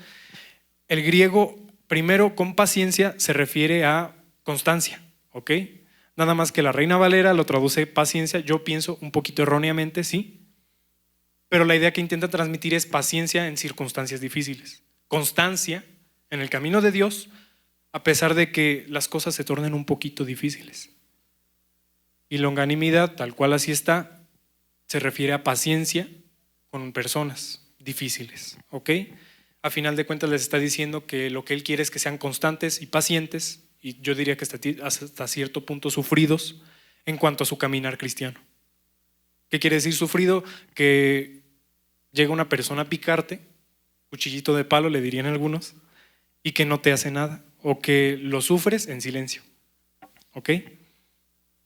el griego primero con paciencia se refiere a constancia, ¿ok? Nada más que la Reina Valera lo traduce paciencia, yo pienso un poquito erróneamente, sí, pero la idea que intenta transmitir es paciencia en circunstancias difíciles, constancia en el camino de Dios, a pesar de que las cosas se tornen un poquito difíciles. Y longanimidad, tal cual así está, se refiere a paciencia con personas difíciles, ¿ok? A final de cuentas les está diciendo que lo que él quiere es que sean constantes y pacientes, y yo diría que hasta cierto punto sufridos en cuanto a su caminar cristiano. ¿Qué quiere decir sufrido? Que llega una persona a picarte, cuchillito de palo le dirían algunos, y que no te hace nada, o que lo sufres en silencio, ¿ok?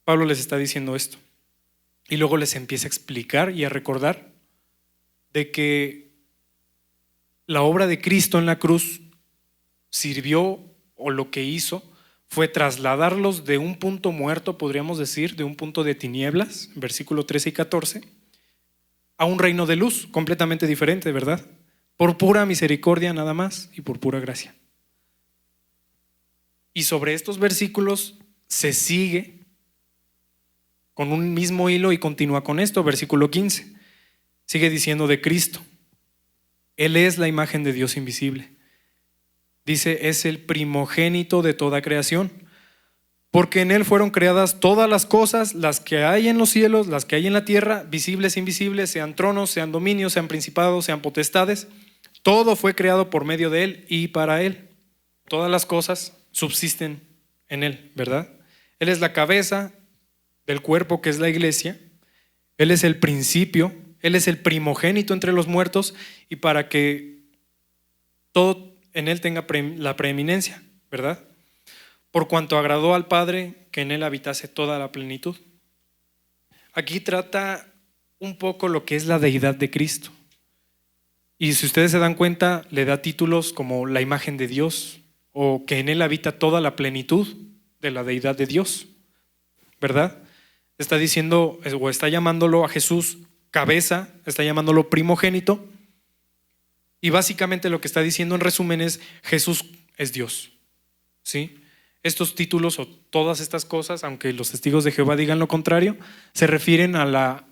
Pablo les está diciendo esto, y luego les empieza a explicar y a recordar de que la obra de Cristo en la cruz sirvió, o lo que hizo fue trasladarlos de un punto muerto, podríamos decir, de un punto de tinieblas, versículo 13 y 14, a un reino de luz completamente diferente, ¿verdad? Por pura misericordia nada más y por pura gracia. Y sobre estos versículos se sigue con un mismo hilo y continúa con esto, versículo 15. Sigue diciendo de Cristo. Él es la imagen de Dios invisible. Dice, es el primogénito de toda creación, porque en Él fueron creadas todas las cosas, las que hay en los cielos, las que hay en la tierra, visibles e invisibles, sean tronos, sean dominios, sean principados, sean potestades. Todo fue creado por medio de Él y para Él. Todas las cosas subsisten en Él, ¿verdad? Él es la cabeza del cuerpo que es la iglesia. Él es el principio, Él es el primogénito entre los muertos, y para que todo en Él tenga la preeminencia, ¿verdad? Por cuanto agradó al Padre que en Él habitase toda la plenitud. Aquí trata un poco lo que es la deidad de Cristo. Y si ustedes se dan cuenta, le da títulos como la imagen de Dios, o que en Él habita toda la plenitud de la deidad de Dios, ¿verdad? Está diciendo, o está llamándolo a Jesús cabeza, está llamándolo primogénito, y básicamente lo que está diciendo en resumen es Jesús es Dios, ¿sí? Estos títulos o todas estas cosas, aunque los testigos de Jehová digan lo contrario, se refieren a la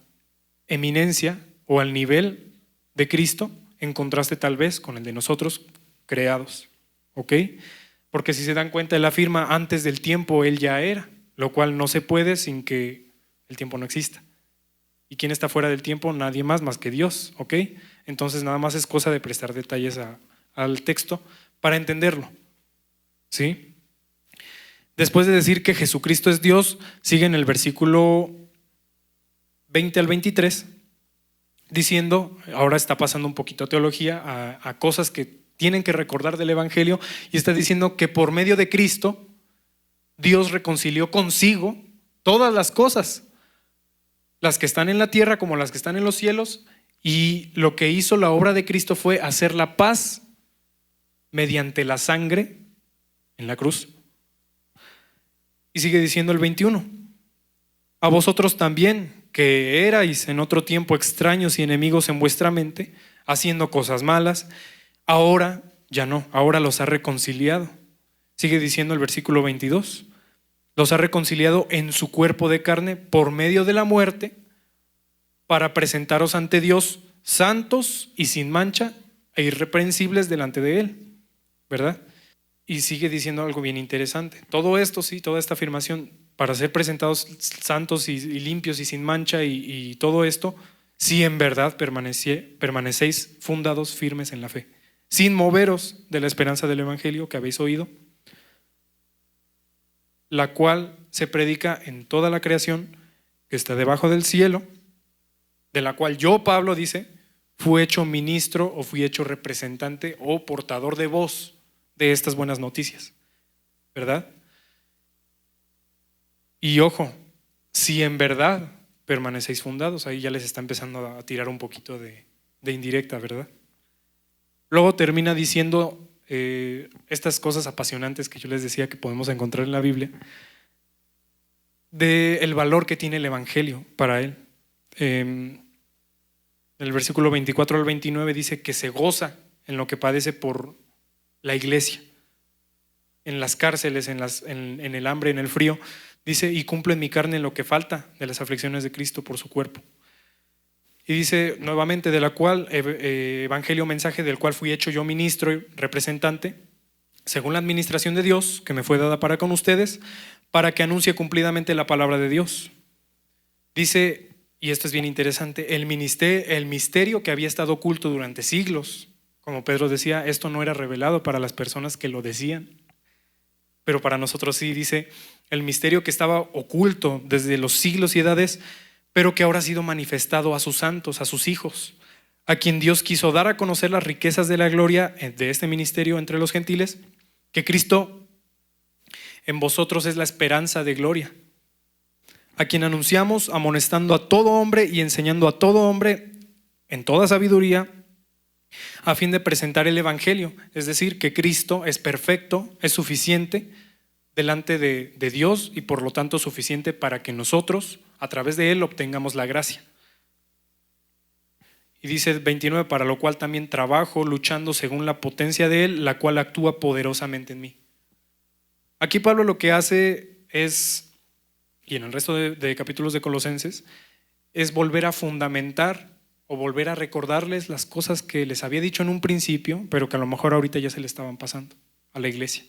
eminencia o al nivel de Cristo, en contraste tal vez con el de nosotros creados, ¿ok? Porque si se dan cuenta, Él afirma antes del tiempo Él ya era, lo cual no se puede sin que el tiempo no exista. ¿Y quién está fuera del tiempo? Nadie más que Dios, ¿ok? Entonces nada más es cosa de prestar detalles al texto para entenderlo, ¿sí? Después de decir que Jesucristo es Dios, sigue en el versículo 20 al 23, diciendo, ahora está pasando un poquito a teología, a cosas que tienen que recordar del Evangelio, y está diciendo que por medio de Cristo Dios reconcilió consigo todas las cosas, las que están en la tierra como las que están en los cielos, y lo que hizo la obra de Cristo fue hacer la paz mediante la sangre en la cruz. Y sigue diciendo el 21, A vosotros también, que erais en otro tiempo extraños y enemigos en vuestra mente, haciendo cosas malas, ahora ya no, ahora los ha reconciliado. Sigue diciendo el versículo 22. Los ha reconciliado en su cuerpo de carne por medio de la muerte, para presentaros ante Dios santos y sin mancha e irreprensibles delante de Él, ¿verdad? Y sigue diciendo algo bien interesante. Todo esto, sí, toda esta afirmación, para ser presentados santos y limpios y sin mancha y todo esto, si en verdad permanecéis fundados firmes en la fe, sin moveros de la esperanza del evangelio que habéis oído, la cual se predica en toda la creación que está debajo del cielo, de la cual yo, Pablo, dice, fui hecho ministro o fui hecho representante o portador de voz de estas buenas noticias, ¿verdad? Y ojo, si en verdad permanecéis fundados, ahí ya les está empezando a tirar un poquito de indirecta, ¿verdad? Luego termina diciendo estas cosas apasionantes que yo les decía que podemos encontrar en la Biblia, del valor que tiene el evangelio para él. El versículo 24 al 29 dice que se goza en lo que padece por la iglesia, en las cárceles, en el hambre, en el frío. Dice, y cumplo en mi carne lo que falta de las aflicciones de Cristo por su cuerpo. Y dice nuevamente, de la cual, evangelio, mensaje del cual fui hecho yo ministro y representante, según la administración de Dios, que me fue dada para con ustedes, para que anuncie cumplidamente la palabra de Dios. Dice, y esto es bien interesante, el misterio que había estado oculto durante siglos. Como Pedro decía, esto no era revelado para las personas que lo decían, pero para nosotros sí. Dice, el misterio que estaba oculto desde los siglos y edades, pero que ahora ha sido manifestado a sus santos, a sus hijos, a quien Dios quiso dar a conocer las riquezas de la gloria de este ministerio entre los gentiles, que Cristo en vosotros es la esperanza de gloria, a quien anunciamos amonestando a todo hombre y enseñando a todo hombre en toda sabiduría, a fin de presentar el evangelio, es decir, que Cristo es perfecto, es suficiente delante de Dios y por lo tanto suficiente para que nosotros a través de él obtengamos la gracia. Y dice 29, para lo cual también trabajo luchando según la potencia de él, la cual actúa poderosamente en mí. Aquí Pablo lo que hace es, y en el resto de capítulos de Colosenses, es volver a fundamentar o volver a recordarles las cosas que les había dicho en un principio, pero que a lo mejor ahorita ya se le estaban pasando a la iglesia.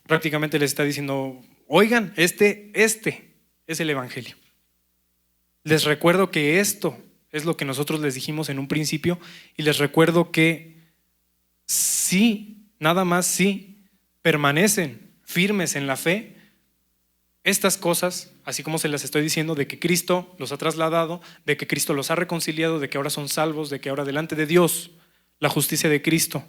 Prácticamente les está diciendo, oigan, este es el evangelio. Les recuerdo que esto es lo que nosotros les dijimos en un principio, y les recuerdo que si, nada más si permanecen firmes en la fe, estas cosas, así como se las estoy diciendo, de que Cristo los ha trasladado, de que Cristo los ha reconciliado, de que ahora son salvos, de que ahora delante de Dios la justicia de Cristo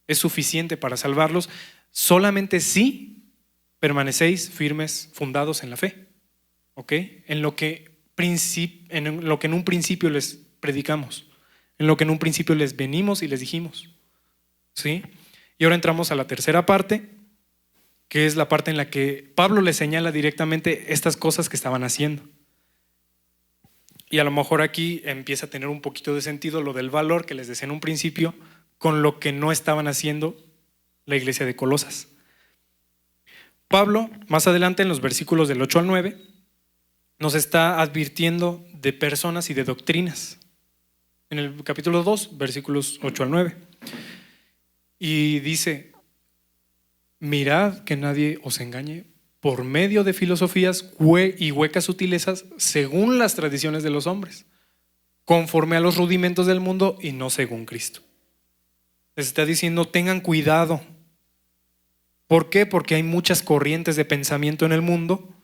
es suficiente para salvarlos, solamente si permanecéis firmes, fundados en la fe, ¿ok? En lo que en un principio les predicamos, en lo que en un principio les venimos y les dijimos, ¿sí? Y ahora entramos a la tercera parte, que es la parte en la que Pablo les señala directamente estas cosas que estaban haciendo. Y a lo mejor aquí empieza a tener un poquito de sentido lo del valor que les decía en un principio con lo que no estaban haciendo la iglesia de Colosas. Pablo, más adelante en los versículos del 8 al 9, nos está advirtiendo de personas y de doctrinas. En el capítulo 2, versículos 8 al 9. Y dice, mirad que nadie os engañe por medio de filosofías y huecas sutilezas según las tradiciones de los hombres, conforme a los rudimentos del mundo y no según Cristo. Les está diciendo, tengan cuidado. ¿Por qué? Porque hay muchas corrientes de pensamiento en el mundo,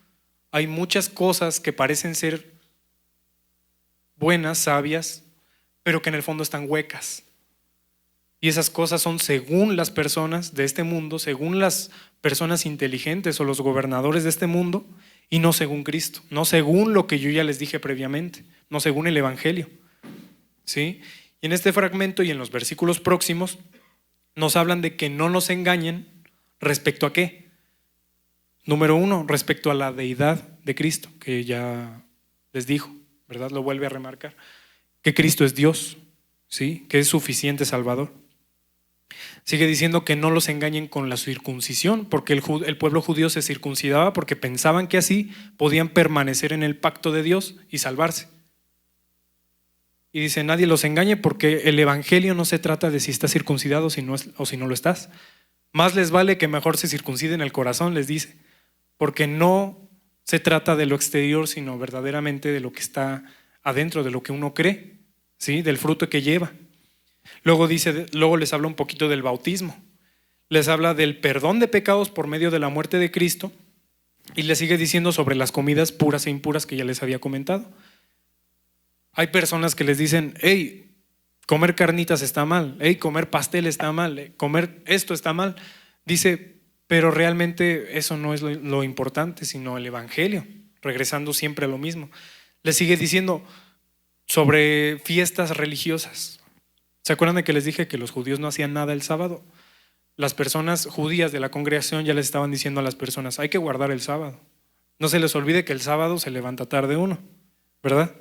hay muchas cosas que parecen ser buenas, sabias, pero que en el fondo están huecas. Y esas cosas son según las personas de este mundo, según las personas inteligentes o los gobernadores de este mundo, y no según Cristo, no según lo que yo ya les dije previamente, no según el evangelio, ¿sí? Y en este fragmento y en los versículos próximos nos hablan de que no nos engañen respecto a qué. Número 1, respecto a la deidad de Cristo, que ya les dijo, ¿verdad? Lo vuelve a remarcar, que Cristo es Dios, ¿sí? Que es suficiente Salvador. Sigue diciendo que no los engañen con la circuncisión, porque el pueblo judío se circuncidaba porque pensaban que así podían permanecer en el pacto de Dios y salvarse. Y dice, nadie los engañe, porque el evangelio no se trata de si estás circuncidado o si no lo estás. Más les vale que mejor se circunciden el corazón, les dice, porque no se trata de lo exterior, sino verdaderamente de lo que está adentro, de lo que uno cree, ¿sí? Del fruto que lleva. Luego les habla un poquito del bautismo, les habla del perdón de pecados por medio de la muerte de Cristo, y les sigue diciendo sobre las comidas puras e impuras que ya les había comentado. Hay personas que les dicen, hey, comer carnitas está mal, hey, comer pastel está mal, comer esto está mal. Dice, pero realmente eso no es lo importante, sino el evangelio, regresando siempre a lo mismo. Les sigue diciendo sobre fiestas religiosas. ¿Se acuerdan de que les dije que los judíos no hacían nada el sábado? Las personas judías de la congregación ya les estaban diciendo a las personas, hay que guardar el sábado. No se les olvide que el sábado se levanta tarde uno, ¿verdad?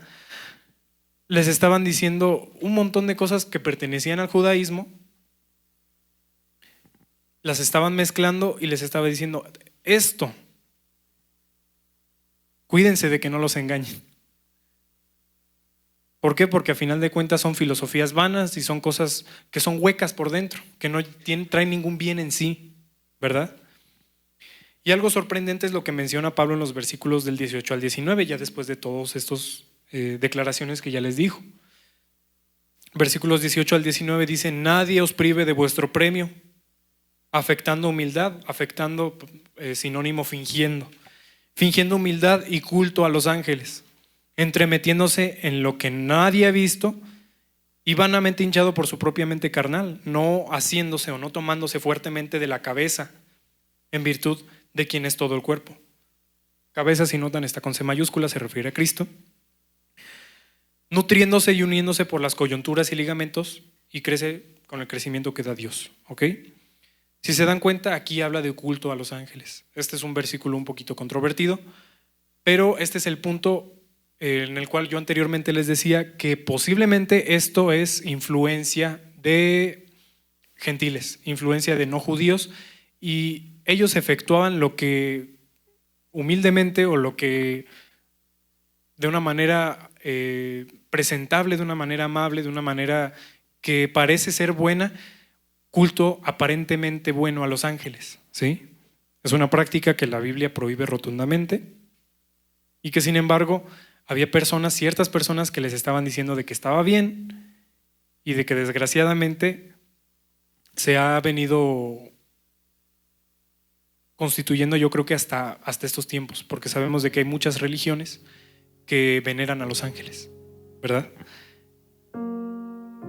Les estaban diciendo un montón de cosas que pertenecían al judaísmo, las estaban mezclando y les estaba diciendo, esto, cuídense de que no los engañen. ¿Por qué? Porque a final de cuentas son filosofías vanas y son cosas que son huecas por dentro, que no traen ningún bien en sí, ¿verdad? Y algo sorprendente es lo que menciona Pablo en los versículos del 18 al 19, ya después de todos estos declaraciones que ya les dijo. Versículos 18 al 19 dice, nadie os prive de vuestro premio, afectando humildad, afectando sinónimo fingiendo humildad y culto a los ángeles, entremetiéndose en lo que nadie ha visto y vanamente hinchado por su propia mente carnal, no haciéndose o no tomándose fuertemente de la cabeza, en virtud de quien es todo el cuerpo. Cabeza, si notan, está con C mayúscula, se refiere a Cristo. Nutriéndose y uniéndose por las coyunturas y ligamentos, y crece con el crecimiento que da Dios, ¿ok? Si se dan cuenta, aquí habla de culto a los ángeles. Este es un versículo un poquito controvertido, pero este es el punto en el cual yo anteriormente les decía que posiblemente esto es influencia de gentiles, influencia de no judíos, y ellos efectuaban lo que humildemente o lo que de una manera presentable, de una manera amable, de una manera que parece ser buena, culto aparentemente bueno a los ángeles, ¿sí? Es una práctica que la Biblia prohíbe rotundamente y que sin embargo había ciertas personas que les estaban diciendo de que estaba bien y de que desgraciadamente se ha venido constituyendo, yo creo que hasta estos tiempos, porque sabemos de que hay muchas religiones que veneran a los ángeles, ¿verdad?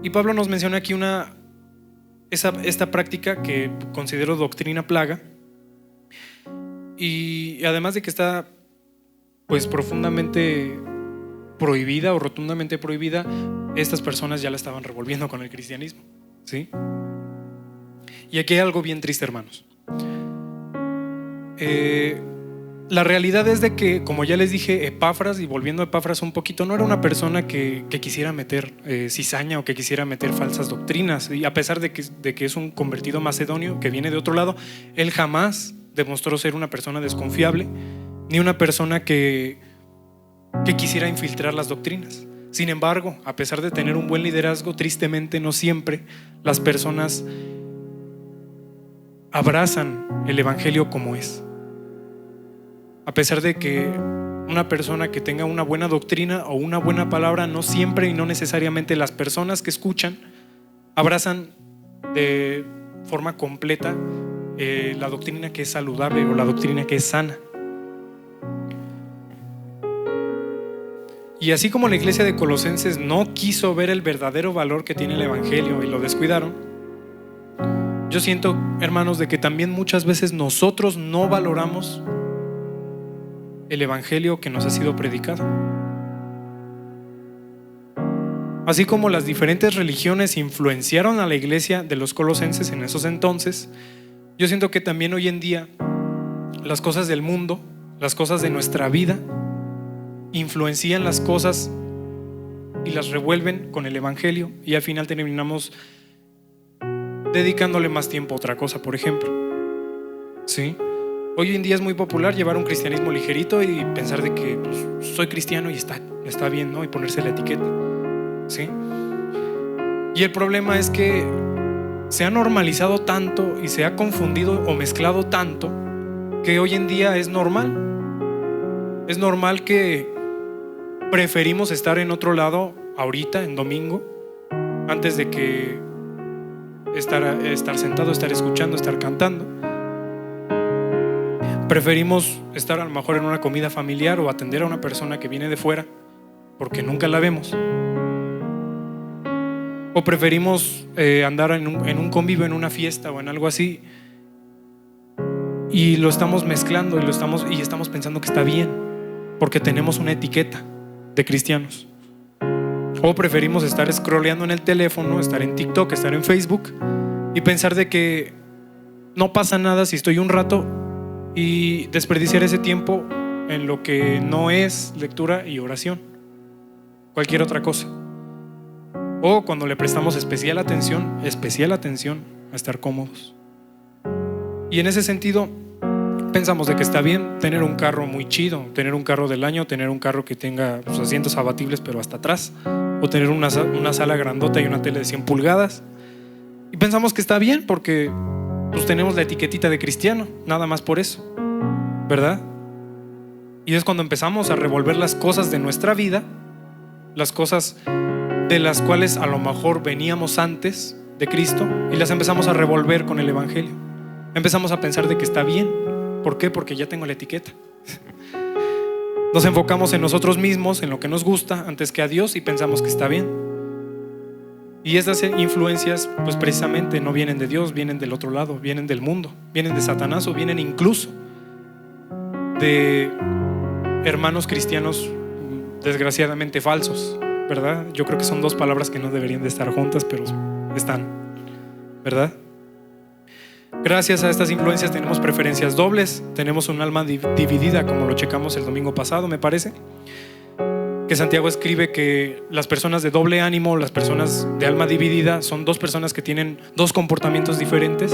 Y Pablo nos menciona aquí esta práctica que considero doctrina plaga, y además de que está pues profundamente prohibida o rotundamente prohibida, estas personas ya la estaban revolviendo con el cristianismo, ¿sí? Y aquí hay algo bien triste, hermanos. La realidad es de que, como ya les dije, Epafras, y volviendo a Epafras un poquito, no era una persona que quisiera meter cizaña o que quisiera meter falsas doctrinas, y a pesar de que es un convertido macedonio que viene de otro lado, él jamás demostró ser una persona desconfiable ni una persona que quisiera infiltrar las doctrinas. Sin embargo, a pesar de tener un buen liderazgo, tristemente no siempre las personas abrazan el evangelio como es. A pesar de que una persona que tenga una buena doctrina o una buena palabra, no siempre y no necesariamente las personas que escuchan abrazan de forma completa la doctrina que es saludable o la doctrina que es sana. Y así como la iglesia de Colosenses no quiso ver el verdadero valor que tiene el evangelio y lo descuidaron, yo siento, hermanos, de que también muchas veces nosotros no valoramos el evangelio que nos ha sido predicado. Así como las diferentes religiones influenciaron a la iglesia de los colosenses en esos entonces, yo siento que también hoy en día las cosas del mundo las cosas de nuestra vida influencian las cosas y las revuelven con el evangelio, y al final terminamos dedicándole más tiempo a otra cosa, por ejemplo. ¿Sí? Hoy en día es muy popular llevar un cristianismo ligerito y pensar de que pues, soy cristiano y está bien, ¿no? Y ponerse la etiqueta. ¿Sí? Y el problema es que se ha normalizado tanto y se ha confundido o mezclado tanto que hoy en día es normal. Es normal que preferimos estar en otro lado ahorita, en domingo, antes de que estar sentado, estar escuchando, estar cantando. Preferimos estar a lo mejor en una comida familiar o atender a una persona que viene de fuera porque nunca la vemos. O preferimos andar en un convivio, en una fiesta o en algo así, y lo estamos mezclando y estamos pensando que está bien porque tenemos una etiqueta de cristianos. O preferimos estar scrolleando en el teléfono, estar en TikTok, estar en Facebook y pensar de que no pasa nada si estoy un rato, y desperdiciar ese tiempo en lo que no es lectura y oración, cualquier otra cosa. O cuando le prestamos especial atención a estar cómodos. Y en ese sentido pensamos de que está bien tener un carro muy chido, tener un carro del año, tener un carro que tenga pues, asientos abatibles pero hasta atrás, o tener una sala grandota y una tele de 100 pulgadas. Y pensamos que está bien porque pues tenemos la etiquetita de cristiano, nada más por eso, ¿verdad? Y es cuando empezamos a revolver las cosas de nuestra vida, las cosas de las cuales a lo mejor veníamos antes de Cristo, y las empezamos a revolver con el evangelio. Empezamos a pensar de que está bien. ¿Por qué? Porque ya tengo la etiqueta. Nos enfocamos en nosotros mismos, en lo que nos gusta, antes que a Dios, y pensamos que está bien. Y estas influencias pues precisamente no vienen de Dios, vienen del otro lado, vienen del mundo, vienen de Satanás, o vienen incluso de hermanos cristianos desgraciadamente falsos, ¿verdad? Yo creo que son dos palabras que no deberían de estar juntas, pero están, ¿verdad? Gracias a estas influencias tenemos preferencias dobles, tenemos un alma dividida, como lo checamos el domingo pasado, me parece, que Santiago escribe que las personas de doble ánimo, las personas de alma dividida, son dos personas que tienen dos comportamientos diferentes,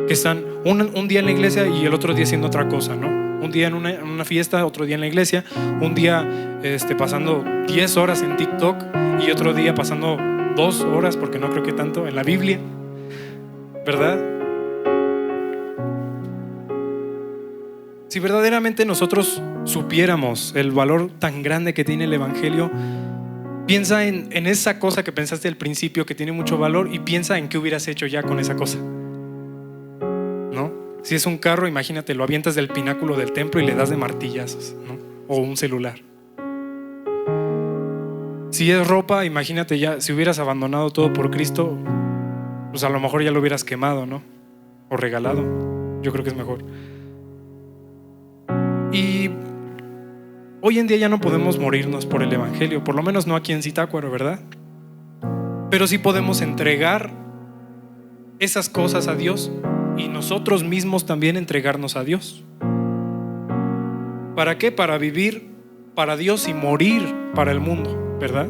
que están un día en la iglesia y el otro día haciendo otra cosa, ¿no? Un día en una fiesta, otro día en la iglesia, un día pasando 10 horas en TikTok y otro día pasando 2 horas, porque no creo que tanto, en la Biblia, ¿verdad? Si verdaderamente nosotros supiéramos el valor tan grande que tiene el evangelio, piensa en esa cosa que pensaste al principio que tiene mucho valor, y piensa en qué hubieras hecho ya con esa cosa, ¿no? Si es un carro, imagínate, lo avientas del pináculo del templo y le das de martillazos, ¿no? O un celular. Si es ropa, imagínate ya, si hubieras abandonado todo por Cristo, pues a lo mejor ya lo hubieras quemado, ¿no? O regalado. Yo creo que es mejor. Y hoy en día ya no podemos morirnos por el evangelio, por lo menos no aquí en Zitácuaro, ¿verdad? Pero sí podemos entregar esas cosas a Dios y nosotros mismos también entregarnos a Dios. ¿Para qué? Para vivir para Dios y morir para el mundo, ¿verdad?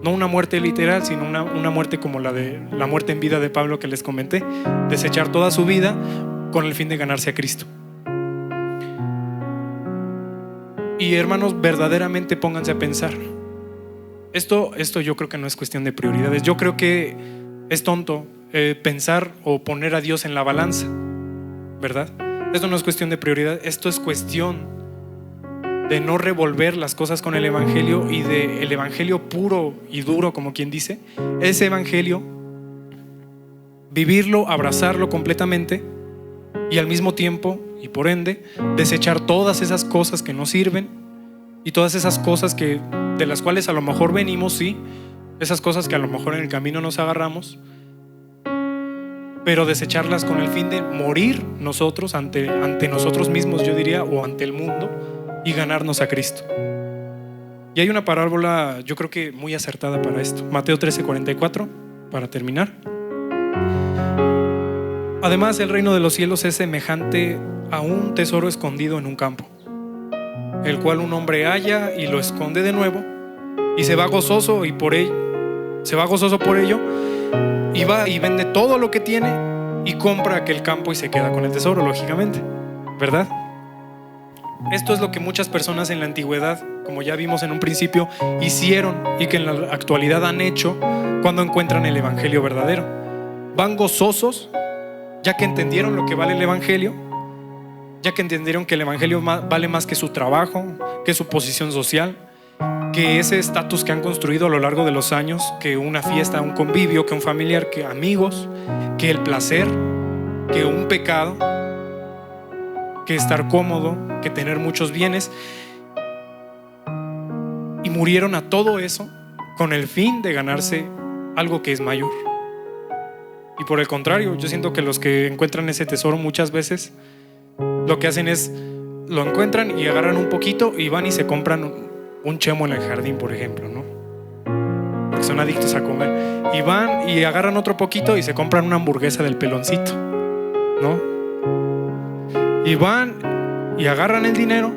No una muerte literal, sino una muerte como la muerte en vida de Pablo que les comenté, desechar toda su vida con el fin de ganarse a Cristo. Y hermanos, verdaderamente pónganse a pensar. Esto yo creo que no es cuestión de prioridades. Yo creo que es tonto pensar o poner a Dios en la balanza, ¿verdad? Esto no es cuestión de prioridad. Esto es cuestión de no revolver las cosas con el evangelio, y de el evangelio puro y duro, como quien dice. Ese evangelio, vivirlo, abrazarlo completamente, y al mismo tiempo y por ende desechar todas esas cosas que no sirven, y todas esas cosas de las cuales a lo mejor venimos, sí, esas cosas que a lo mejor en el camino nos agarramos, pero desecharlas con el fin de morir nosotros ante nosotros mismos, yo diría, o ante el mundo, y ganarnos a Cristo. Y hay una parábola, yo creo que muy acertada para esto, Mateo 13:44, para terminar. Además, el reino de los cielos es semejante a un tesoro escondido en un campo. el cual un hombre halla y lo esconde de nuevo, y se va gozoso por ello, y va y vende todo lo que tiene y compra aquel campo y se queda con el tesoro, lógicamente, ¿verdad? Esto es lo que muchas personas en la antigüedad, como ya vimos en un principio, hicieron y que en la actualidad han hecho cuando encuentran el evangelio verdadero. Van gozosos ya que entendieron lo que vale el evangelio, ya que entendieron que el evangelio vale más que su trabajo, que su posición social, que ese estatus que han construido a lo largo de los años, que una fiesta, un convivio, que un familiar, que amigos, que el placer, que un pecado, que estar cómodo, que tener muchos bienes. Y murieron a todo eso con el fin de ganarse algo que es mayor. Y por el contrario, yo siento que los que encuentran ese tesoro muchas veces lo que hacen es, lo encuentran y agarran un poquito y van y se compran un chemo en el jardín, por ejemplo, ¿no? Porque son adictos a comer. Y van y agarran otro poquito y se compran una hamburguesa del peloncito, ¿no? Y van y agarran el dinero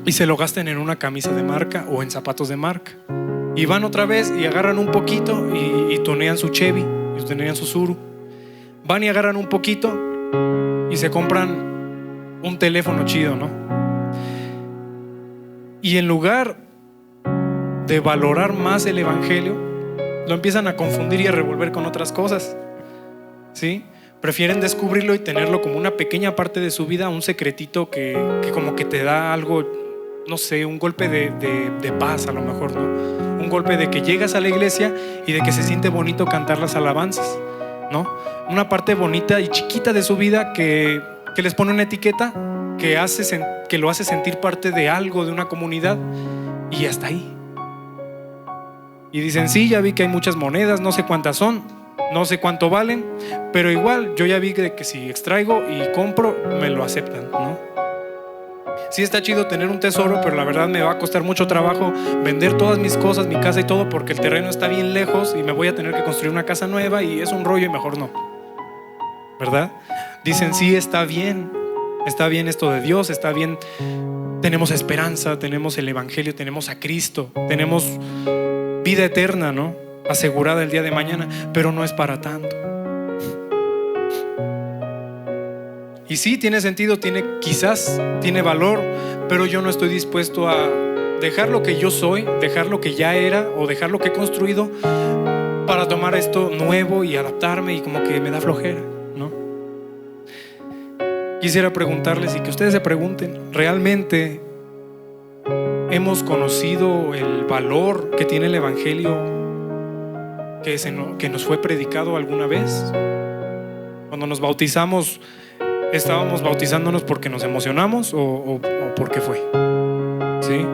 y se lo gastan en una camisa de marca o en zapatos de marca. Y van otra vez y agarran un poquito y tunean su Chevy, y tunean su Suru. Van y agarran un poquito y se compran un teléfono chido, ¿no? Y en lugar de valorar más el evangelio, lo empiezan a confundir y a revolver con otras cosas, ¿sí? Prefieren descubrirlo y tenerlo como una pequeña parte de su vida, un secretito que como que te da algo, no sé, un golpe de paz a lo mejor, ¿no? Un golpe de que llegas a la iglesia y de que se siente bonito cantar las alabanzas, ¿no? Una parte bonita y chiquita de su vida que les pone una etiqueta que lo hace sentir parte de algo, de una comunidad, y hasta ahí. Y dicen, sí, ya vi que hay muchas monedas, no sé cuántas son, no sé cuánto valen, pero igual yo ya vi que si extraigo y compro, me lo aceptan, ¿no? Sí está chido tener un tesoro, pero la verdad me va a costar mucho trabajo vender todas mis cosas, mi casa y todo, porque el terreno está bien lejos y me voy a tener que construir una casa nueva y es un rollo y mejor no, ¿verdad? Dicen, sí, está bien esto de Dios, está bien, tenemos esperanza, tenemos el evangelio, tenemos a Cristo, tenemos vida eterna, ¿no? Asegurada el día de mañana, pero no es para tanto. Y sí, tiene sentido, quizás tiene valor, pero yo no estoy dispuesto a dejar lo que yo soy, dejar lo que ya era o dejar lo que he construido para tomar esto nuevo y adaptarme, y como que me da flojera, ¿no? Quisiera preguntarles y que ustedes se pregunten, ¿realmente hemos conocido el valor que tiene el evangelio que nos fue predicado alguna vez? Cuando nos bautizamos, ¿estábamos bautizándonos porque nos emocionamos o por qué fue? ¿Sí?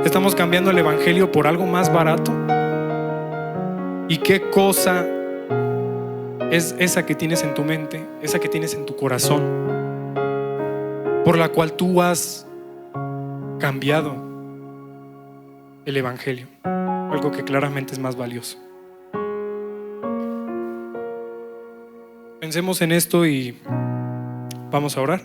¿Estamos cambiando el evangelio por algo más barato? ¿Y qué cosa es esa que tienes en tu mente, esa que tienes en tu corazón, por la cual tú has cambiado el evangelio? Algo que claramente es más valioso. Pensemos en esto y vamos a orar.